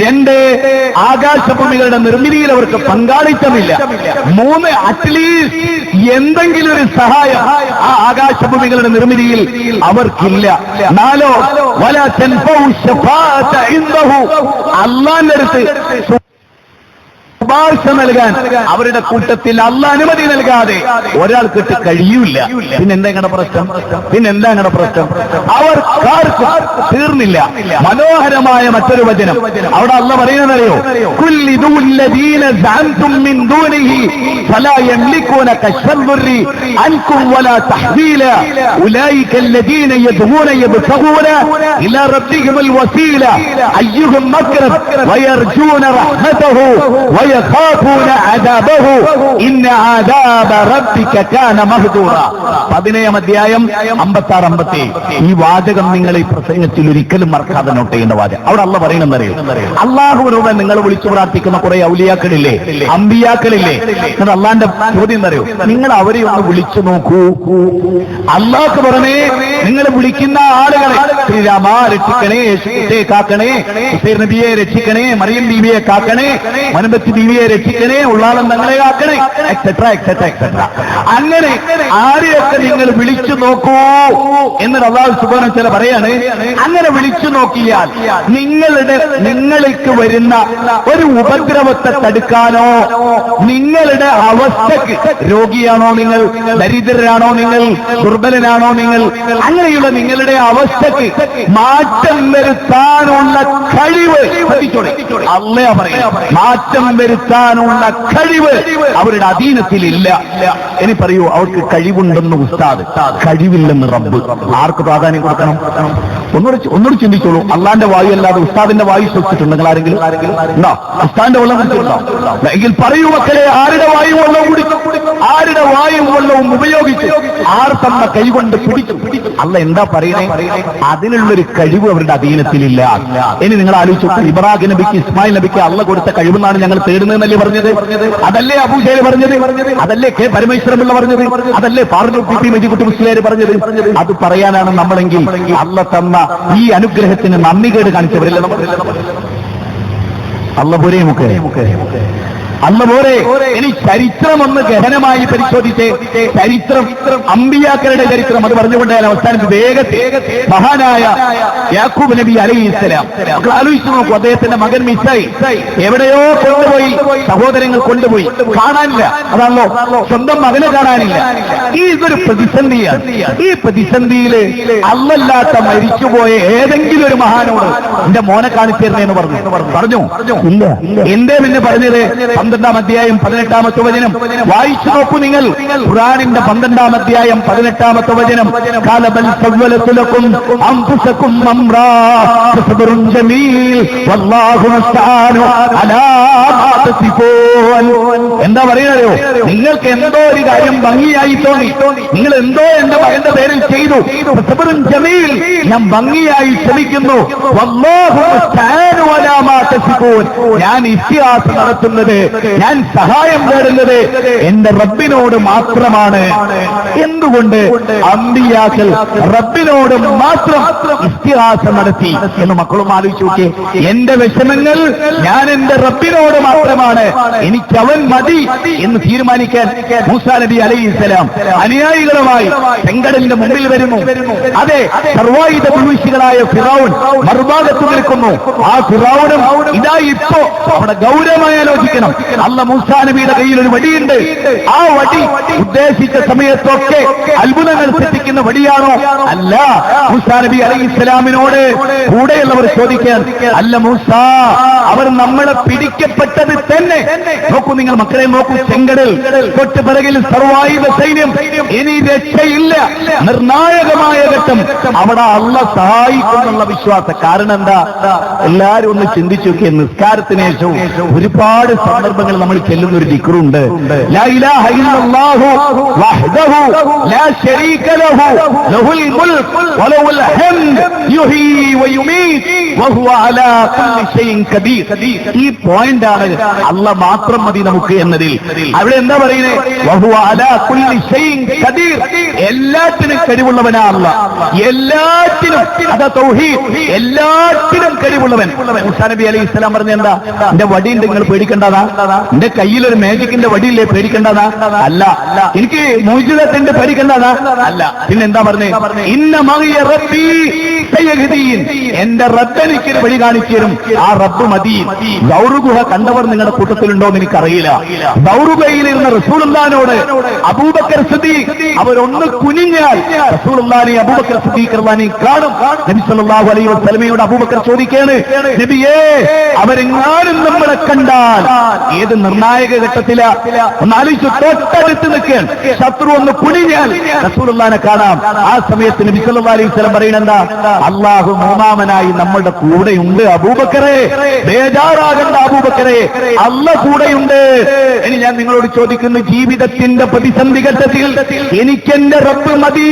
A: 2, ആകാശഭൂമികളുടെ നിർമ്മിതിയിൽ അവർക്ക് പങ്കാളിത്തമില്ല. 3, അറ്റ്ലീസ്റ്റ് എന്തെങ്കിലും ഒരു സഹായം ആ ആകാശഭൂമികളുടെ നിർമ്മിതിയിൽ അവർക്കില്ല. 4, വലാ തൻഫഉ ശഫാഅത ഇൻദഹു, അല്ലാഹുവിന്റെ അടുത്ത് ശുപാർശ നൽകാൻ അവരുടെ കൂട്ടത്തിൽ അള്ളാഹ് അനുമതി നൽകാതെ ഒരാൾക്കിട്ട് കഴിയൂല. പിന്നെന്താ ഞങ്ങളുടെ പ്രശ്നം? അവർക്കാർക്കും തീർന്നില്ല. മനോഹരമായ മറ്റൊരു വചനം അവിടെ അള്ളാഹ് പറയുന്നതറിയോ? കുല്ലിദുല്ലദീന സഅംതും മിൻ ദൂനിഹി ഫലാ യംലികൂന കശ്ഫദ്ദുർരി അൻകും വലാ തഹ്വീല ഉലൈകല്ലദീന യദ്ഊന യബ്തഗൂന ഇലാ റബ്ബിഹിമുൽ വസീല അയ്യുഹും അഖ്റബ് വയർജൂന റഹ്മതഹു യഖാഫൂന അദാബഹു ഇന്ന അദാബ റബ്ബിക കാന മഹ്ദൂറ. 17 അധ്യായം 56-57. ഈ വാചകം നിങ്ങൾ ഈ പ്രസംഗത്തിൽ ഒരിക്കലും മറക്കാതെ നോട്ട് ചെയ്യേണ്ട വാചകം. അവിടെ അള്ളാഹ് പറയണമെന്നറിയോ? അള്ളാഹുവിനോട് നിങ്ങൾ വിളിച്ചു പ്രാർത്ഥിക്കുന്ന കുറെ ഔലിയാക്കളില്ലേ, അമ്പിയാക്കളില്ലേ, എന്നിട്ട് അള്ളാന്റെ ചോദ്യം എന്നറിയോ? നിങ്ങൾ അവരെ ഒന്ന് വിളിച്ചു നോക്കൂ. അള്ളാഹ് പറഞ്ഞേ, നിങ്ങൾ വിളിക്കുന്ന ആളുകളെ ശ്രീരാമ രക്ഷിക്കണേ, യേശുയെ കാക്കണേ, ഹുസൈൻ നബിയെ രക്ഷിക്കണേ, മറിയം ബീവിയെ കാക്കണേ, മനുബത്തി ബീവിയെ രക്ഷിക്കണേ, ഉള്ളാളം തങ്ങളെ കാക്കണേ, എക്സെട്ര എക്സെട്ര എക്സെട്ര. അങ്ങനെ ആരെയൊക്കെ നിങ്ങൾ വിളിച്ചു നോക്കൂ എന്നിട്ട് അല്ലാഹു സുബ്ഹാനഹു വ തആല പറയാണ്, അങ്ങനെ വിളിച്ചു നോക്കിയാൽ നിങ്ങൾക്ക് വരുന്ന ഒരു ഉപദ്രവത്തെ തടുക്കാനോ, നിങ്ങളുടെ അവസ്ഥക്ക്, രോഗിയാണോ നിങ്ങൾ, ദരിദ്രരാണോ നിങ്ങൾ, ദുർബലനാണോ നിങ്ങൾ, അങ്ങനെയുള്ള നിങ്ങളുടെ അവസ്ഥക്ക് മാറ്റം വരുത്താനുള്ള കഴിവ് അള്ളാഹ് പറയാം, മാറ്റം വരുത്താനുള്ള കഴിവ് അവരുടെ അധീനത്തിലില്ല. ഇനി പറയൂ, അവർക്ക് കഴിവുണ്ടെന്ന് ഉസ്താദ്, കഴിവില്ലെന്ന് റബ്ബ്. ആർക്ക് പ്രാധാന്യം കൊടുക്കണം? ഒന്നുകൂടി ചിന്തിച്ചോളൂ. അള്ളാന്റെ വായു അല്ലാതെ ഉസ്താദിന്റെ വായു ശ്വസിച്ചിട്ടുണ്ട് നിങ്ങൾ ആരെങ്കിലും? ഉണ്ടോ? ഉസ്താദിന്റെ വെള്ളം കുടിച്ചിട്ടുണ്ടോ? എങ്കിൽ പറയൂ മക്കളെ, ആരുടെ വായു വെള്ളവും കുടിക്കും, ആരുടെ വായു വെള്ളവും ഉപയോഗിച്ച് ആർ തന്ന കൈകൊണ്ട് പിടിച്ചു. അല്ല എന്താ പറയണേ? അതിനുള്ളൊരു കഴിവ് അവരുടെ അധീനത്തിലില്ല. ഇനി നിങ്ങൾ ആലോചിച്ചു, ഇബ്രാഹിം നബിക്ക് ഇസ്മായിൽ നബിക്ക് അള്ള കൊടുത്ത കഴിവെന്നാണ് ഞങ്ങൾ തേടുന്നതെന്നല്ലേ പറഞ്ഞത്? അതല്ലേ അബൂജഹൽ പറഞ്ഞത്? അതല്ലേ കെ പരമേശ്വരമുള്ള പറഞ്ഞത്? അതല്ലേ ഫാറൂഖ് പി മജിക്കുട്ടി മുസ്ലിയാർ പറഞ്ഞത്? അത് പറയാനാണ് നമ്മളെങ്കിൽ അള്ള തന്ന ഈ അനുഗ്രഹത്തിന് നന്ദികേട് കാണിച്ചവരല്ല നമ്മൾ. അള്ള പോരേ മുഖേ അല്ല പോരെ. ഇനി ചരിത്രം ഒന്ന് ഗഹനമായി പരിശോധിച്ച്, ചരിത്രം, അമ്പിയാക്കളുടെ ചരിത്രം, അത് പറഞ്ഞുകൊണ്ട് ഞാൻ അവസാനിച്ച് വേഗത്തിൽ മഹാനായ യാക്കൂബ് നബി അലൈഹിസ്സലാം ആലോചിച്ചു നോക്കൂ. അദ്ദേഹത്തിന്റെ മകൻ മിസ്സായി, എവിടെയോ കൊണ്ടുപോയി, സഹോദരങ്ങൾ കൊണ്ടുപോയി, കാണാനില്ല. അതാണല്ലോ, സ്വന്തം മകനെ കാണാനില്ല. ഈ ഇതൊരു പ്രതിസന്ധിയാണ്. ഈ പ്രതിസന്ധിയില് അല്ലല്ലാത്ത മരിച്ചുപോയ ഏതെങ്കിലും ഒരു മഹാനോട് എന്റെ മോനെ കാണിച്ചു തരണേന്ന് പറഞ്ഞു ഇല്ല. എന്തേ പിന്നെ പറഞ്ഞത്? 12-ാം അധ്യായം 18-ാമത്തെ വചനം വായിച്ചു നോക്കൂ നിങ്ങൾ. ഖുർആനിന്റെ 12-ാം അധ്യായം 18-ാമത്തെ വചനം, ഖാലബൽ സവ്വലതു ലക്കും അൻഫുസകും അംറാ ഫസബ്റുൻ ജമീൽ വല്ലാഹു മുസ്തആനു അലാ മാ തസിഫൂൻ. എന്താ പറയുന്നോ? നിങ്ങൾക്ക് എന്തോ ഒരു കാര്യം ഭംഗിയായി തോന്നി, നിങ്ങൾ എന്തോ എന്റെ മകന്റെ പേരിൽ ചെയ്തു, ഫസബ്റുൻ ജമീൽ, ഞാൻ ഭംഗിയായി ശ്രമിക്കുന്നു, വല്ലാഹു മുസ്തആനു അലാ മാ തസിഫൂൻ, ഞാൻ ഇസ്തിഹാസ നടത്തുന്നത്, ഞാൻ സഹായം തേടുന്നത് എന്റെ റബ്ബിനോട് മാത്രമാണ്. എന്തുകൊണ്ട്? അമ്പിയാക്കൾ റബ്ബിനോട് മാത്രം ഇസ്തിഹാസം നടത്തി എന്ന് മക്കളും ആലോചിച്ചു നോക്കിയേ. എന്റെ വിഷമങ്ങൾ ഞാൻ എന്റെ റബ്ബിനോട് മാത്രമാണ്, എനിക്ക് അവൻ മതി എന്ന് തീരുമാനിക്കാൻ മൂസാ നബി അലൈഹിസ്സലാം അനുയായികളുമായി ചെങ്കടലിന്റെ മുമ്പിൽ വരുന്നു. അതെ, സർവായുധ വിഭൂഷികളായ ഫിറഔൻ മറുഭാഗത്ത് നിൽക്കുന്നു. ആ ഫിറഔനും ഇതാ ഇപ്പോ അവിടെ ഗൗരവമായി ആലോചിക്കണം. അല്ല മൂസാ നബിയുടെ കയ്യിൽ ഒരു വടിയുണ്ട്. ആ വടി ഉദ്ദേശിച്ച സമയത്തൊക്കെ അത്ഭുതങ്ങൾ സൃഷ്ടിക്കുന്ന വടിയാണോ? അല്ല. മൂസാ നബി അലൈഹിസ്സലാമിനോട് കൂടെയുള്ളവർ ചോദിക്കാൻ, അല്ല മൂസാ, അവർ നമ്മളെ പിടിക്കപ്പെട്ടത് തന്നെ. നോക്കൂ നിങ്ങൾ മക്കളെ, നോക്കൂ, ചെങ്കടൽ, തൊട്ട് പിറകിൽ സർവായുധ സൈന്യം, ഇനി രക്ഷയില്ല, നിർണായകമായ ഘട്ടം. അവിടെ അള്ള സഹായിക്കുന്നുള്ള വിശ്വാസം. കാരണം എന്താ? എല്ലാരും ഒന്ന് ചിന്തിച്ചു നോക്കിയ, നിസ്കാരത്തിന് ശേഷവും ഒരുപാട് സന്ദർഭങ്ങൾ നമ്മൾ ചെല്ലുന്ന ഒരു ദിക്റുണ്ട്, ലാ ഇലാഹ ഇല്ലല്ലാഹു വഹ്ദഹു ലാ ശരീക ലഹു ലഹുൽ മുൽക് വലഹുൽ ഹംദ് യുഹീ വയുമീത് വഹുവ അലാ കുല്ലി ഷൈഇൻ ഖദീർ. ഈ പോയിന്റാണ് അല്ലാഹ് മാത്രം മതി നമുക്ക് എന്നതിൽ. അവിടെ എന്താ പറയുന്നത്? വഹുവ അലാ കുല്ലി ഷൈഇൻ ഖദീർ, എല്ലാത്തിനും കഴിവുള്ളവനാ അല്ലാഹ്, എല്ലാത്തിനും. അതാ തൗഹീദ്, എല്ലാത്തിനും കഴിവുള്ളവൻ. മൂസാ നബി അലൈഹിസ്സലാം പറഞ്ഞ എന്താ? എന്റെ വടിയുണ്ട്, നിങ്ങൾ പേടിക്കേണ്ടതാ. എന്റെ കയ്യിലൊരു മാജിക്കിന്റെ വടിയില്ലേ, പേടിക്കേണ്ടതാ? അല്ല. എനിക്ക് മോചിതത്തിന്റെ പേടിക്കേണ്ടതാ? അല്ല. പിന്നെന്താ പറഞ്ഞേ? ഇന്ന മഅയ റബ്ബി സയഹ്ദീൻ, എന്റെ റബ്ബ് എനിക്കൊരു വഴി കാണിച്ചു തരും, ആ റബ്ബ് മതി. ദൗറുഗുഹ കണ്ടവർ നിങ്ങളുടെ കൂട്ടത്തിലുണ്ടോ എന്ന് എനിക്കറിയില്ല. ദൗറുഗയിലിരുന്ന റസൂലുള്ളാഹിനോട് അബൂബക്കർ സിദ്ദീഖ് അവരൊന്ന് കുനിഞ്ഞാൽ റസൂലുള്ളാഹിനെ അബൂബക്കർ സിദ്ദീഖ് റളിയല്ലാഹു കാണും. നബി സല്ലല്ലാഹു അലൈഹി വസല്ലമയോട് അബൂബക്കർ ചോദിക്കുകയാണ്, നബിയേ, അവരെങ്ങാനും നമ്മളെ കണ്ടാൽ ഏത് നിർണായക ഘട്ടത്തിലാ? ഒന്ന് ആലോചിച്ചു, തൊട്ടടുത്ത് നിൽക്കാൻ ശത്രു ഒന്ന് കുനിഞ്ഞാൽ റസൂലുള്ളാഹിനെ കാണാം. ആ സമയത്ത് നബി സല്ലല്ലാഹു അലൈഹി വസല്ലം പറയുന്നത് എന്താ? അല്ലാഹു മൂന്നാമനായി നമ്മളുടെ കൂടെയുണ്ട് അബൂബക്കറെ, ബേജാറാകണ്ട അബൂബക്കറെ, അല്ല കൂടെയുണ്ട്. ഇനി ഞാൻ നിങ്ങളോട് ചോദിക്കുന്നു, ജീവിതത്തിന്റെ പ്രതിസന്ധി ഘട്ടത്തിൽ എനിക്കെന്റെ റബ്ബ് മതി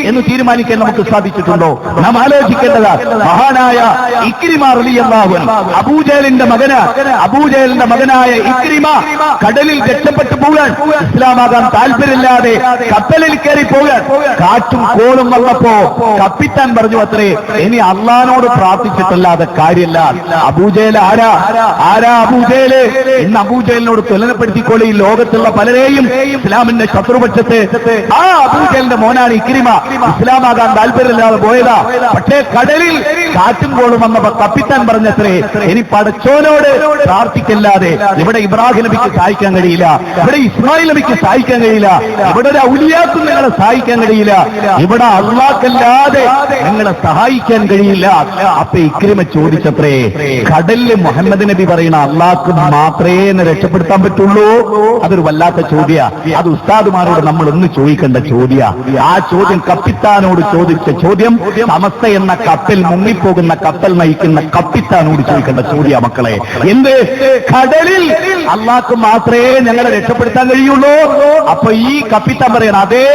A: എന്ന് തീരുമാനിക്കാൻ നമുക്ക് സാധിച്ചിട്ടുണ്ടോ? നാം ആലോചിക്കേണ്ടതാ. മഹാനായ ഇക്രിമ റളിയല്ലാഹു അൻഹു, അബൂജഹലിന്റെ മകനായ ഇക്രിമ കടലിൽ രക്ഷപ്പെട്ടു പോകാൻ, ഇസ്ലാമാകാൻ താല്പര്യമില്ലാതെ കപ്പലിൽ കയറി പോകാൻ കാറ്റും കോളും വന്നപ്പോ കപ്പിത്താൻ പറഞ്ഞു അത്രേ, ഇനി അള്ളാനോട് പ്രാർത്ഥിച്ചിട്ടല്ലാതെ കാര്യമില്ല. അബൂജഹൽ ആരാ അബൂജഹല്? ഇന്ന് അബൂജഹലിനോട് തുലനപ്പെടുത്തിക്കോളി ഈ ലോകത്തുള്ള പലരെയും, ഇസ്ലാമിന്റെ ശത്രുപക്ഷത്തെ. ആ അബൂജഹലിന്റെ മോനാണ് ഇക്രിമ. ഇസ്ലാമാകാൻ താല്പര്യമില്ലാതെ പോയതാ. പക്ഷേ കടലിൽ കാറ്റും കോളും വന്നപ്പോ കപ്പിത്താൻ പറഞ്ഞത്രേ, ഇനി പടച്ചോനോട് പ്രാർത്ഥിക്കല്ലാതെ ഇവിടെ ഇബ്രാഹിം നബിക്ക് സഹായിക്കാൻ കഴിയില്ല, ഇവിടെ ഇസ്മായിൽ നബിക്ക് സഹായിക്കാൻ കഴിയില്ല, ഇവിടെ ഒരു ഔലിയാക്കും നിങ്ങളെ സഹായിക്കാൻ കഴിയില്ല, ഇവിടെ അള്ളാഹ്ക്കല്ലാതെ നിങ്ങളെ സഹായിക്കാൻ കഴിയില്ല. അപ്പൊ ഇക്രിമ ചോദിച്ചത്രേ, കടലില് മുഹമ്മദ് നബി പറയുന്ന അള്ളാഹ്ക്ക് മാത്രമേ രക്ഷപ്പെടുത്താൻ പറ്റുള്ളൂ? അതൊരു വല്ലാത്ത ചോദ്യ. അത് ഉസ്താദുമാരോട് നമ്മൾ ഒന്ന് ചോദിക്കേണ്ട ചോദ്യ. ആ ചോദ്യം കപ്പിത്താനോട് ചോദിച്ച ചോദ്യം, സമസ്ത എന്ന കപ്പൽ മുങ്ങിപ്പോകുന്ന കപ്പൽ നയിക്കുന്ന കപ്പിത്താനോട് ചോദിക്കേണ്ട ചോദ്യ മക്കളെ. എന്ത്? കടലിൽ അള്ളാഹ്ക്ക് മാത്രമേ ഞങ്ങളെ രക്ഷപ്പെടുത്താൻ കഴിയുള്ളൂ? അപ്പൊ ഈ കപ്പിത്താൻ പറയണം, അതേ,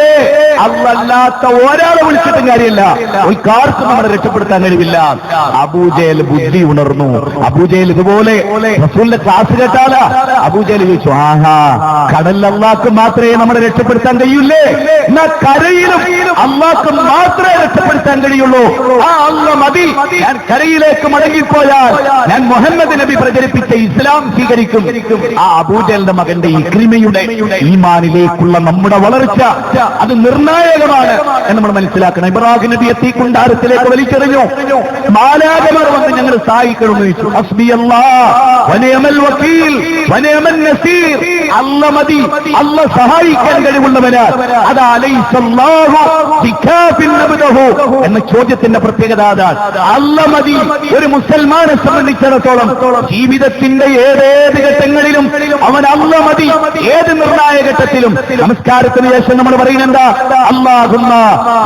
A: അല്ലാത്ത ഒരാളെ വിളിച്ചിട്ടും കാര്യമില്ല, ഒരു കാർക്കും നമ്മളെ രക്ഷപ്പെടുത്താൻ കഴിവില്ല. അബൂജഹൽ ബുദ്ധി ഉണർന്നു. അബൂജഹൽ ഇതുപോലെ റസൂലിന്റെ ക്ലാസ് കേട്ടാല അബൂജഹൽ ചോദിച്ചു, ആഹാ, കടലിൽ അള്ളാഹ്ക്ക് മാത്രമേ നമ്മളെ രക്ഷപ്പെടുത്താൻ കഴിയൂലേ? എന്നാ കരയിലും അള്ളാഹ്ക്ക് മാത്രമേ രക്ഷപ്പെടുത്താൻ കഴിയുള്ളൂ. ആ അല്ല മതി. ഞാൻ കരയിലേക്ക് മടങ്ങിപ്പോയാൽ ഞാൻ മുഹമ്മദ് നബി പ്രചരിപ്പിച്ച ഇസ്ലാം സ്വീകരിക്കും. ആ അബൂജഹലിന്റെ മകന്റെ ഇക്രിമയുടെ ഈമാനിലേക്കുള്ള നമ്മുടെ വളർച്ച അത് നിർണായകമാണ് എന്ന് നമ്മൾ മനസ്സിലാക്കണം. ഇബ്രാഹിം നബിയെ തീക്കുണ്ടാരത്തിലേക്ക് വലിച്ചെറിഞ്ഞു. മാലാഖമാർ വന്ന് ഞങ്ങൾ സഹായിക്കണമെന്ന് ചോദിച്ചു. ഹസ്ബിയല്ലാഹ് വനിഅമൽ വകീൽ വനിഅമൻ നസീർ. അല്ല മതി, അല്ല സഹായിക്കാൻ കഴിവുള്ളവനാ. അത് അലൈസല്ലാഹു ബികാഫിൻ അബ്ദഹു എന്ന ചോദ്യത്തിന്റെ പ്രത്യേകത അതാണ്. അല്ല മതി. ഒരു മുസൽമാനെ സംബന്ധിച്ചിടത്തോളം ജീവിതത്തിന്റെ ഏതേത് ഘട്ടങ്ങളിലും അവൻ അല്ല മതി. ഏത് നിർണായക ഘട്ടത്തിലും. നമസ്കാരത്തിന് ശേഷം നമ്മൾ പറയുന്നത് അല്ലാഹുമ്മ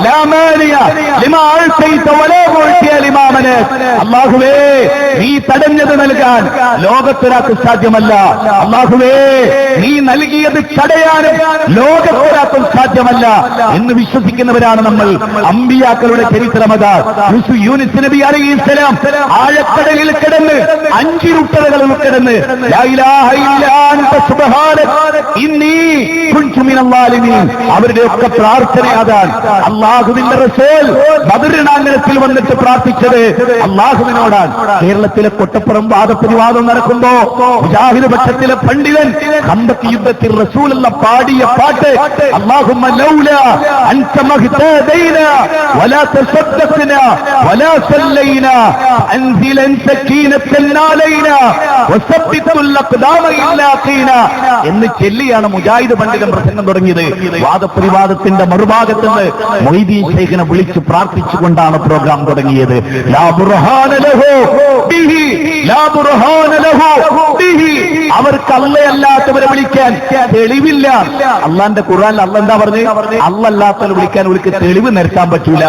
A: ലാ മാനിയ ലിമാ അഅ്തൈത വലാ മുഅ്തിയ ലിമാ മനഅത. അല്ലാഹുവേ, നീ തടഞ്ഞത് നൽകാൻ ലോകത്തൊരാൾക്ക് സാധ്യമല്ല. അല്ലാഹുവേ, നീ നൽകിയത് തടയാനും ലോകത്തൊരാൾക്കും സാധ്യമല്ല എന്ന് വിശ്വസിക്കുന്നവരാണ് നമ്മൾ. അമ്പിയാക്കളുടെ ചരിത്രമതാ. യൂനുസ് നബി അലൈഹിസ്സലാം ആഴക്കടലിൽ കിടന്ന് 5 ഇരുട്ടറകളിൽ കിടന്ന് ലാ ഇലാഹ ഇല്ലാ അൻത സുബ്ഹാനക ഇന്നി കുൻതു മിനൽ ളാലിമീൻ. അവരുടെയൊക്കെ പ്രാർത്ഥന അതാണ്. അല്ലാഹുവിന്റെ റസൂൽ ബദറിനാങ്കണത്തിൽ വന്നിട്ട് പ്രാർത്ഥിച്ചത് അല്ലാഹുവിനോടാണ്. കേരളത്തിലെ കൊട്ടപ്പുറം വാദപ്രതിവാദം നടക്കുമ്പോ മുജാഹിദ് പക്ഷത്തിലെ പണ്ഡിതൻ ഖന്തഖ് യുദ്ധത്തിൽ റസൂലുള്ള പാടിയ പാട്ട്, അല്ലാഹുമ്മ ലൗലാ അൻത മഹ്തദൈനാ വലാ തസദ്ദഖ്നാ വലാ സല്ലൈനാ അൻസിലൻ സക്കീനത്തൻ അലൈനാ വസബ്ബിതുൽ അഖ്ദാമ ഇല്ലാ ഖീനാ എന്ന് ചൊല്ലിയാണ് മുജാഹിദ് പണ്ഡിതൻ പ്രസംഗം തുടങ്ങിയത്. വാദപ്രതിവാദത്തിന്റെ മറുഭാഗത്ത് നിന്ന് മൊയ്തീൻ ശൈഖിനെ വിളിച്ച് പ്രാർത്ഥിച്ചുകൊണ്ടാണ് പ്രോഗ്രാം തുടങ്ങിയത്. ലാ ബുർഹാന ലഹു ബിഹി ലാ ബുർഹാന ലഹു ബിഹി. അവർക്ക് അല്ലാത്തവരെ വിളിക്കാൻ തെളിവില്ല. അള്ളാന്റെ ഖുർആനിൽ അല്ല എന്താ പറഞ്ഞു? അല്ലാത്തവരെ വിളിക്കാൻ അവർക്ക് തെളിവ് നിരത്താൻ പറ്റൂല.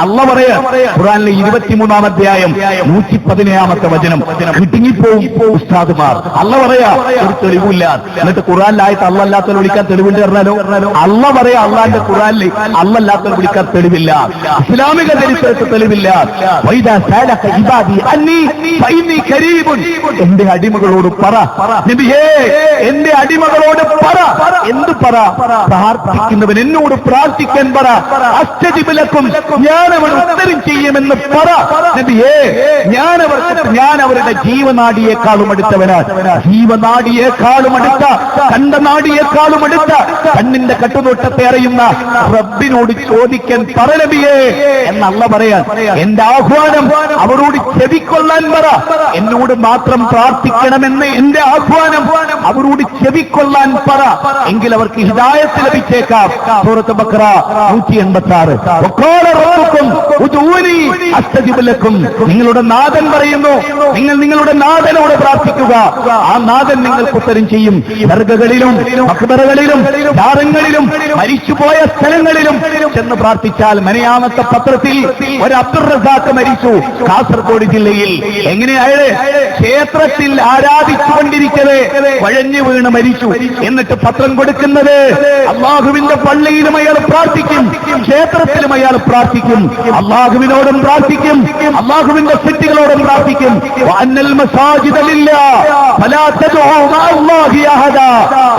A: അല്ല പറയാ ഖുർആനിലെ 23-ാം അധ്യായം 117-ാമത്തെ വചനം കിട്ടിങ്ങിപ്പോവും ഉസ്താദുമാർ. അല്ല പറയാ ഒരു തെളിവില്ല. എന്നിട്ട് ഖുർആനിലായിട്ട് അല്ലാത്തവരെ വിളിക്കാൻ തെളിവില്ല പറഞ്ഞാലോ? അല്ല പറയാ അള്ളാന്റെ ഖുർആനിൽ അല്ലാത്തവരെ വിളിക്കാൻ തെളിവില്ല. ഇസ്ലാമിക ചരിത്രത്തിൽ തെളിവില്ല. വൈദാ സഅലക ഇബാദി അന്നി ഫഇന്നി ഖരീബുൻ. എന്റെ അടിമകളോട് പറ നബിയേ, എന്റെ അടിമകളോട് പറ. എന്ത് പറ? പ്രാർത്ഥിക്കുന്നവൻ എന്നോട് പ്രാർത്ഥിക്കാൻ പറ. അസ്തജിബ് ലക്കും, ഞാൻ അവർ ഉത്തരം ചെയ്യുമെന്ന് പറ നബിയേ. ഞാൻ അവരുടെ ജീവനാടിയേക്കാളും അടുത്തവനാണ്. ജീവനാടിയേക്കാളും അടുത്ത, കണ്ടനാടിയേക്കാളും അടുത്ത, കണ്ണിന്റെ കട്ടുനോട്ടത്തെ അറിയുന്ന റബ്ബിനോട് ചോദിക്കാൻ പറ നബിയേ എന്നല്ല പറയാൻ. എന്റെ ആഹ്വാനം അവരോട് ചെവിക്കൊള്ളാൻ പറ. എന്നോട് മാത്രം പ്രാർത്ഥിക്കണമെന്ന് എന്റെ ആഹ്വാനം അവരോട് ചെവിക്കൊള്ളാൻ പറ. എങ്കിൽ അവർക്ക് ഹിദായത്ത് ലഭിച്ചേക്കാം. സൂറത്ത് ബഖറ 186. വഖാല റബ്ബുക്കും ഉദൂനി അസ്തജിബ് ലക്കും. നിങ്ങളുടെ നാഥൻ പറയുന്നു, നിങ്ങൾ നിങ്ങളുടെ നാഥനോട് പ്രാർത്ഥിക്കുക, ആ നാഥൻ നിങ്ങൾക്ക് ഉത്തരം ചെയ്യും. ദർഗകളിലും മഖ്ബറകളിലും ദാരങ്ങളിലും മരിച്ചുപോയ സ്ഥലങ്ങളിലും ചെന്ന് പ്രാർത്ഥിച്ചാൽ. മെനയാമത്തെ പത്രത്തിൽ ഒരു അബ്ദുർ റസാഖ് മരിച്ചു കാസർഗോഡ് ജില്ലയിൽ. എങ്ങനെയായത്? ക്ഷേത്രത്തിൽ ആരാധിച്ചുകൊണ്ടിരിക്കവേ വഴഞ്ഞു വീണ് മരിച്ചു. എന്നിട്ട് പത്രം കൊടുക്കുന്നത് അള്ളാഹുവിന്റെ പള്ളിയിലും അയാൾ പ്രാർത്ഥിക്കും, ക്ഷേത്രത്തിലും അയാൾ പ്രാർത്ഥിക്കും, അള്ളാഹുവിനോടും പ്രാർത്ഥിക്കും, അള്ളാഹുവിന്റെ സിറ്റികളോടും പ്രാർത്ഥിക്കും. വഅന്നൽ മസാജിദ ലില്ലാഹ് ഫലാ തദ്ഉ മഅല്ലാഹി അഹദാ.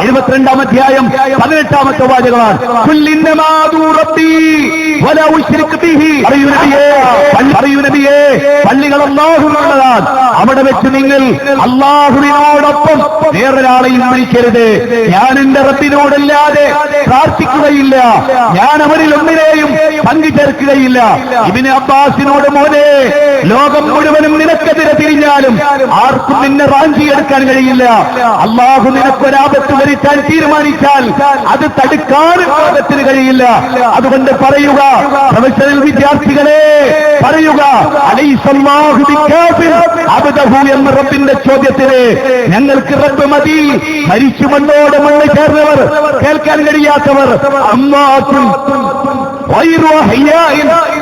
A: 72-ാം അധ്യായം 18-ാമത്തെ വാചകമാണ്. ഖുൽ ഇന്നമാ അദൂ റബ്ബി വലാ ഉശ്രിക് ബിഹി. പറയൂ നബിയേ, പള്ളികൾ അല്ലാഹുവിനുള്ളതാണ്. അവിടെ വെച്ച് നിങ്ങൾ അല്ലാഹുവിനോടൊപ്പം വേറൊരാളെയും വിളിക്കരുത്. ഞാൻ എന്റെ റബ്ബിനോടല്ലാതെ പ്രാർത്ഥിക്കുകയില്ല, ഞാൻ അവരിൽ ഒന്നിനെയും പങ്കു ചേർക്കുകയില്ല. ഇബ്നു അബ്ബാസിനോട് മോനെ, ലോകം മുഴുവനും നിനക്കെതിരെ തിരിഞ്ഞാലും ആർക്കും നിന്നെ റാഞ്ചിയെടുക്കാൻ കഴിയില്ല. അള്ളാഹു നിനക്കൊരാപത്ത് വരുത്താൻ തീരുമാനിച്ചാൽ അത് തടുക്കാൻ ലോകത്തിന് കഴിയില്ല. അതുകൊണ്ട് പറയുക, പ്രൊഫഷണൽ വിദ്യാർത്ഥികളെ പറയുക, അലൈസല്ലാഹു ബികാഫിർ അബ്ദഹു എന്ന റബ്ബിന്റെ ചോദ്യത്തിന് ഞങ്ങൾക്ക് റബ്ബ് മതി. മരിച്ചു മണ്ണോട് മണ്ണ് ചേർന്നവർ, കേൾക്കാൻ കഴിയാത്തവർ, അമ്മാത്തും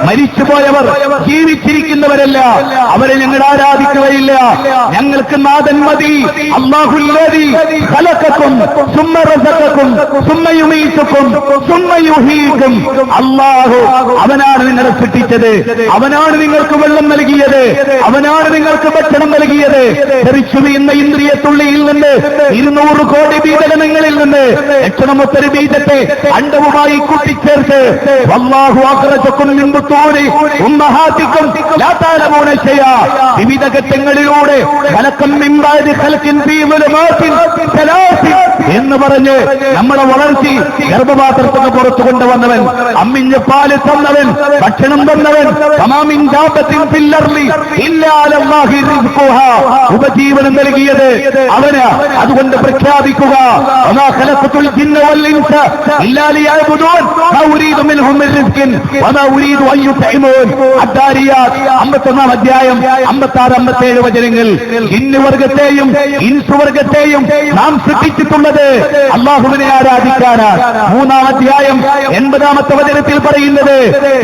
A: മരിച്ചുപോയവർ, ജീവിച്ചിരിക്കുന്നവരല്ല, അവരെ ഞങ്ങൾ ആരാധിക്കുകയില്ല. ഞങ്ങൾക്ക് നാഥൻ മതി. അല്ലാഹുല്ലദീ ഖലഖക്കും സുമ്മ റസഖക്കും സുമ്മ യുമീതുക്കും സുമ്മ യുഹീകും. അല്ലാഹു അവനാണ് നിങ്ങളെ സൃഷ്ടിച്ചത്, അവനാണ് നിങ്ങൾക്ക് വെള്ളം നൽകിയത്, അവനാണ് നിങ്ങൾക്ക് ഭക്ഷണം നൽകിയത്. ധരിച്ചു വീഴുന്ന ഇന്ദ്രിയത്തുള്ളിയിൽ നിന്ന് 200 കോടി ബീജഗണങ്ങളിൽ നിന്ന് ലക്ഷണമൊത്തൊരു ബീജത്തെ അണ്ഡവുമായി കൂട്ടിച്ചേർത്ത് വല്ലാഹു അഖ്റജക്കും മിൻ ബുത്തൂനി ഉമ്മഹാതിക്കും ലാ തഅലമൂന ശൈഅ. വിവിധ ഘട്ടങ്ങളിലൂടെ ഖലഖം മിൻ ബഅദി ഖൽഖിൻ ഫീ ളുലുമാതിൻ സലാസിൻ എന്ന് പറഞ്ഞ് നമ്മളെ വളർത്തി ഗർഭപാത്രത്തിന് പുറത്തു കൊണ്ടുവന്നവൻ, അമ്മിഞ്ഞ പാല് തന്നവൻ, ഭക്ഷണം തന്നവൻ. തമാമിൻ ദാബത്തിൻ ഫിൽ അർളി ഇല്ലാ അലല്ലാഹി റിസ്ഖുഹാ. ഉപജീവനം നൽകിയത് അവന്. അതുകൊണ്ട് പ്രഖ്യാപിക്കുക, വമാ ഖലഖതുൽ ജിന്ന വൽ ഇൻസ ഇല്ലാ ലിയഅ്ബുദൂൻ മാ ഉരീദു മിൻഹും മിൻ റിസ്ഖിൻ വമാ ഉരീദു അൻ യുത്ഇമൂൻ. അദ്ദാരിയാത്ത് 51-ാം അധ്യായം 56-57 വചനങ്ങൾ. ജിന്നുവർഗത്തെയും ഇൻസുവർഗത്തെയും നാം സൃഷ്ടിച്ചിട്ടുള്ളത് അല്ലാഹുവിനെ ആരാധിക്കാനാണ്. 3-ാം അധ്യായം 80-ാമത്തെ വചനത്തിൽ പറയുന്നത്,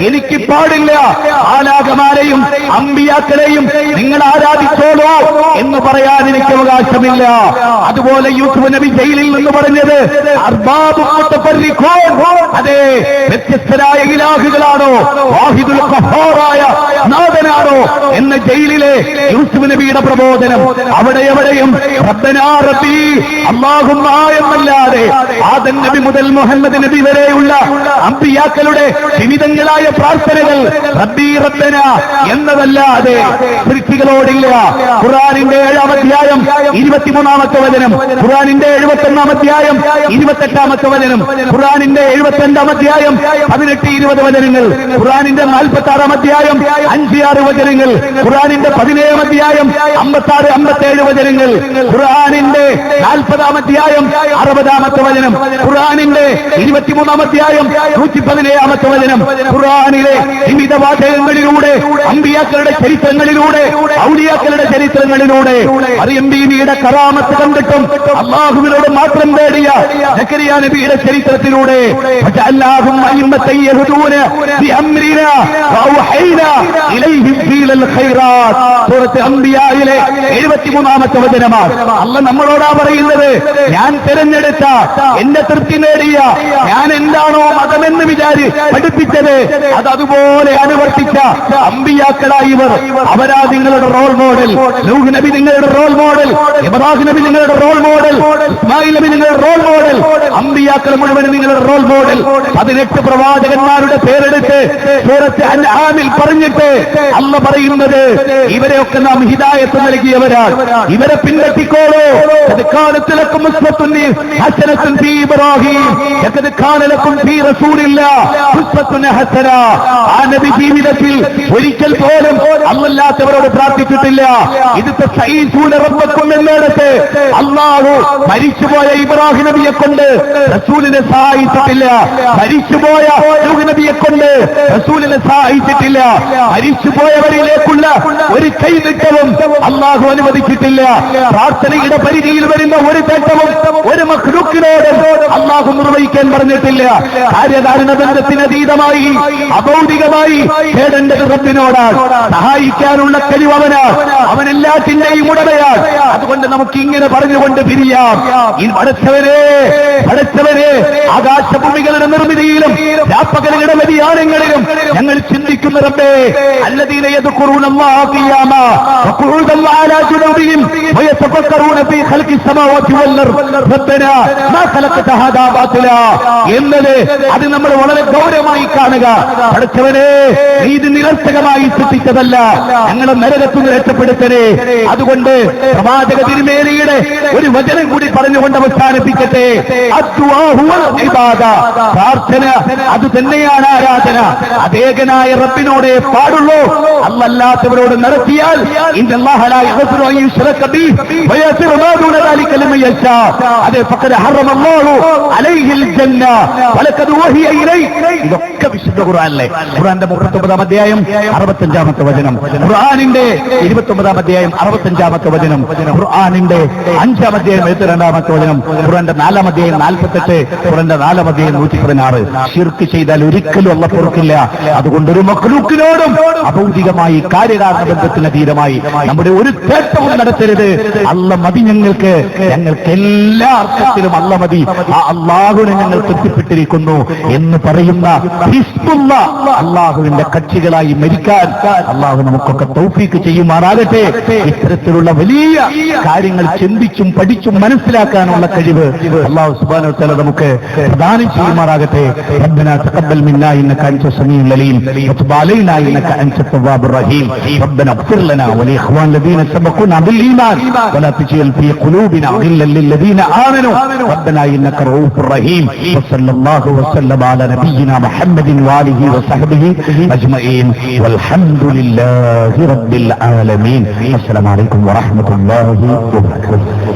A: എനിക്ക് പാടില്ല ആലാകമാരെയും അമ്പിയാക്കളെയും നിങ്ങൾ ആരാധിച്ചോളൂ എന്ന് പറയാൻ എനിക്ക് അവകാശമില്ല. അതുപോലെ യൂസുഫ് നബി ജയിലിൽ നിന്ന് പറഞ്ഞത് അർബാബും മുതഫർരിഖൂൻ, അതെ വ്യത്യസ്തരായ ഇലാഹുകളാണോ, വാഹിദുൽ ഖഹാറായ നാഥനാണോ എന്ന ജയിലിലെ യൂസുഫ് നബിയുടെ പ്രബോധനം. അവിടെ എവിടെയും റബ്ബനാ റബ്ബി അല്ലാഹുമ്മ എന്നല്ലാതെ ആദം നബി മുതൽ മുഹമ്മദ് നബി വരെയുള്ള അമ്പിയാക്കളുടെ വിവിധങ്ങളായ പ്രാർത്ഥനകൾ റബ്ബി റബ്ബന എന്നതല്ലാതെ സൃഷ്ടികളോടില്ല. ഖുർആനിന്റെ 7-ാം അധ്യായം 23-ാമത്തെ വചനം, ഖുർആനിന്റെ 71-ാം അധ്യായം 28-ാമത്തെ വചനം, ഖുർആനിന്റെ 72-ാം അധ്യായം 18-20 വചനങ്ങൾ, ഖുർആനിന്റെ 46-ാം അധ്യായം 5-6 വചനങ്ങൾ, ഖുർആനിന്റെ 17-ാം അധ്യായം 56-57 വചനങ്ങൾ, ഖുർആനിന്റെ 40-ാം അധ്യായം 60-ാമത്തെ വചനം, ഖുർആനിന്റെ 23-ാം അധ്യായം 117-ാമത്തെ വചനം. ഖുർആനിലെ വിവിധ വാചകങ്ങളിലൂടെ, അമ്പിയാക്കളുടെ ചരിത്രങ്ങളിലൂടെ, ഔലിയാക്കളുടെ ചരിത്രങ്ങളിലൂടെ, മറിയം ബീവിയുടെ കറാമത്ത് കണ്ടിട്ടും അല്ലാഹുവിനോട് മാത്രം തേടിയ സക്കരിയ നബിയുടെ ചരിത്രത്തിലൂടെ വജഅൽനാഹും അയിമ്മത്തൻ യഹ്ദൂന ബിഅംരിനാ വഔഹൈനാ ഇലൈഹിം ഫീൽ ഖൈറാത്ത്. സൂറത്ത് അംബിയായിലെ 73-ാമത്തെ വചനമാണ്. അല്ലാഹു നമ്മളോടാ പറയുന്നത്, ഞാൻ തിരഞ്ഞെടുത്ത, എന്റെ തൃപ്തി നേടിയ, ഞാൻ എന്താണോ മതമെന്ന് പഠിപ്പിച്ചത് അത് അതുപോലെ അനുവർത്തിച്ച അമ്പിയാക്കളായി ഇവർ. അവരാ നിങ്ങളുടെ റോൾ മോഡൽ. നൂഹ് നബി നിങ്ങളുടെ റോൾ മോഡൽ, ഇബ്രാഹിം നബി നിങ്ങളുടെ റോൾ മോഡൽ, ഇസ്മായിൽ നബി നിങ്ങളുടെ റോൾ മോഡൽ, അമ്പിയാക്കൾ മുഴുവൻ നിങ്ങളുടെ റോൾ മോഡൽ. 18 പ്രവാചകന്മാരുടെ പേരെടുത്ത് സൂറത്ത് അൻആമിൽ പറഞ്ഞിട്ട് അല്ല പറയുന്നത്, ഇവരെയൊക്കെ നാം ഹിദായത്ത് നൽകിയവരാണ്, ഇവരെ പിൻപറ്റിക്കോളൂ. ഖദ് കാനത് ലക്കും ഉസ്വത്തുൻ ഹസനത്തുൻ ഫീ ഇബ്രാഹിം ഖദ് കാന ലക്കും ഫീ റസൂലില്ലാഹ് ഉസ്വത്തുൻ ഹസന. ആ നബി ജീവിതത്തിൽ ഒരിക്കൽ പോലും അല്ലാത്തവരോട് പ്രാർത്ഥിച്ചിട്ടില്ല. ഇത് തസഈസൂന റബ്ബക്കും എന്നിടത്ത് അല്ലാഹു മരിച്ചുപോയ ഇബ്രാഹിം നബിയെ കൊണ്ട് റസൂലിനെ സഹായിച്ചിട്ടില്ല. മരിച്ചുപോയ നൂഹ് നബിയെ കൊണ്ട് റസൂലിനെ സഹായിച്ചിട്ടില്ല. മരിച്ചുപോയവരിലേക്കുള്ള ഒരു കൈനീട്ടവും അള്ളാഹു അനുവദിച്ചിട്ടില്ല. പ്രാർത്ഥനയുടെ പരിധിയിൽ വരുന്ന ഒരു തേട്ടവും ഒരു മഖ്ലൂക്കിനോടും അള്ളാഹു നിർവഹിക്കാൻ പറഞ്ഞിട്ടില്ല. കാര്യകാരണ ബന്ധത്തിനതീതമായി അഭൗതികമായി തേടേണ്ടത് റബ്ബിനോടാണ്. സഹായിക്കാനുള്ള കഴിവ് അവനെല്ലാത്തിന്റെയും ഉടമയാണ്. അതുകൊണ്ട് നമുക്ക് ഇങ്ങനെ പറഞ്ഞുകൊണ്ട് പിരിയാം. ഈ പടച്ചവനെ ആകാശഭൂമികളുടെ നിർമ്മിതിയിലും രാപ്പകലുകളുടെ വ്യതിയാനങ്ങളിലും ഞങ്ങൾ ചിന്തിക്കുന്ന റബ്ബേ, الذين يذكرون الله قياما وقعودا وعلى جنوبهم ويتفكرون في خلق السماوات والارض ربنا ما خلقت هذا باطلا എന്നത് അത് നമ്മൾ വളരെ ഗൗരവമായി കാണുക. പടച്ചവനെ, നീ ഇത് നിരർത്ഥകമായി സൃഷ്ടിച്ചതല്ല, ഞങ്ങളെ നരകത്തുനിന്ന് രക്ഷപ്പെടുത്തണേ. അതുകൊണ്ട് പ്രവാചക തിരുമേനിയുടെ ഒരു വചനം കൂടി പറഞ്ഞുകൊണ്ട് അവസാനിപ്പിക്കട്ടെ. പ്രാർത്ഥന അത് തന്നെയാണ് ആരാധന. അതേകനായ റബ്ബിനോടേ പാടുള്ളൂ. അല്ലാത്തവരോട് നടത്തിയാൽ ഇതൊക്കെ വിശുദ്ധ ഖുർആനിലെ ഖുർആന്റെ 39-ാം അധ്യായം 65-ാമത്തെ വചനം, ഖുർആനിന്റെ 29-ാം അധ്യായം 65-ാമത്തെ വചനം, ഖുർആനിന്റെ 5-ാം അധ്യായം 72-ാമത്തെ വചനം, ഖുർആന്റെ 4-ാം അധ്യായം 48, ഖുർആന്റെ 4-ാം അധ്യായം 116. ശിർക്ക് ചെയ്താൽ ഒരിക്കലും അല്ലാഹു പൊറുക്കില്ല. അതുകൊണ്ട് ഒരു മഖ്ലൂക്കിനോടും അഭൗതികമായി കാര്യകാരണ ബന്ധത്തിന് അതീതമായി നമ്മുടെ ഒരു തേട്ടവും നടത്തരുത്. അല്ല മതി ഞങ്ങൾക്ക് എല്ലാ അർത്ഥത്തിലും അല്ല മതി. ആ അള്ളാഹുവിനെ ഞങ്ങൾ തൃപ്തിപ്പെട്ടിരിക്കുന്നു എന്ന് പറയുന്ന ഹിസ്ബുള്ള അള്ളാഹുവിന്റെ കക്ഷികളായി മരിക്കാൻ അള്ളാഹു നമുക്കൊക്കെ തൗഫീക്ക് ചെയ്യുമാറാകട്ടെ. ഇത്തരത്തിലുള്ള വലിയ കാര്യങ്ങൾ ചിന്തിച്ചും പഠിച്ചും മനസ്സിലാക്കാനുള്ള കഴിവ് അള്ളാഹു സുബ്ഹാനഹു വ തആല നമുക്ക് പ്രദാനം ചെയ്യുമാറാകട്ടെ. ربنا تقبل منا انك انت السميع العليم وتب علينا انك انت التواب الرحيم. ربنا اغفر لنا ولاخوان الذين سبقونا بالايمان ولا تجعل في قلوبنا غلا للذين امنوا ربنا انك رؤوف رحيم. وصلى الله وسلم على نبينا محمد واله وصحبه اجمعين والحمد لله رب العالمين. السلام عليكم ورحمه الله وبركاته.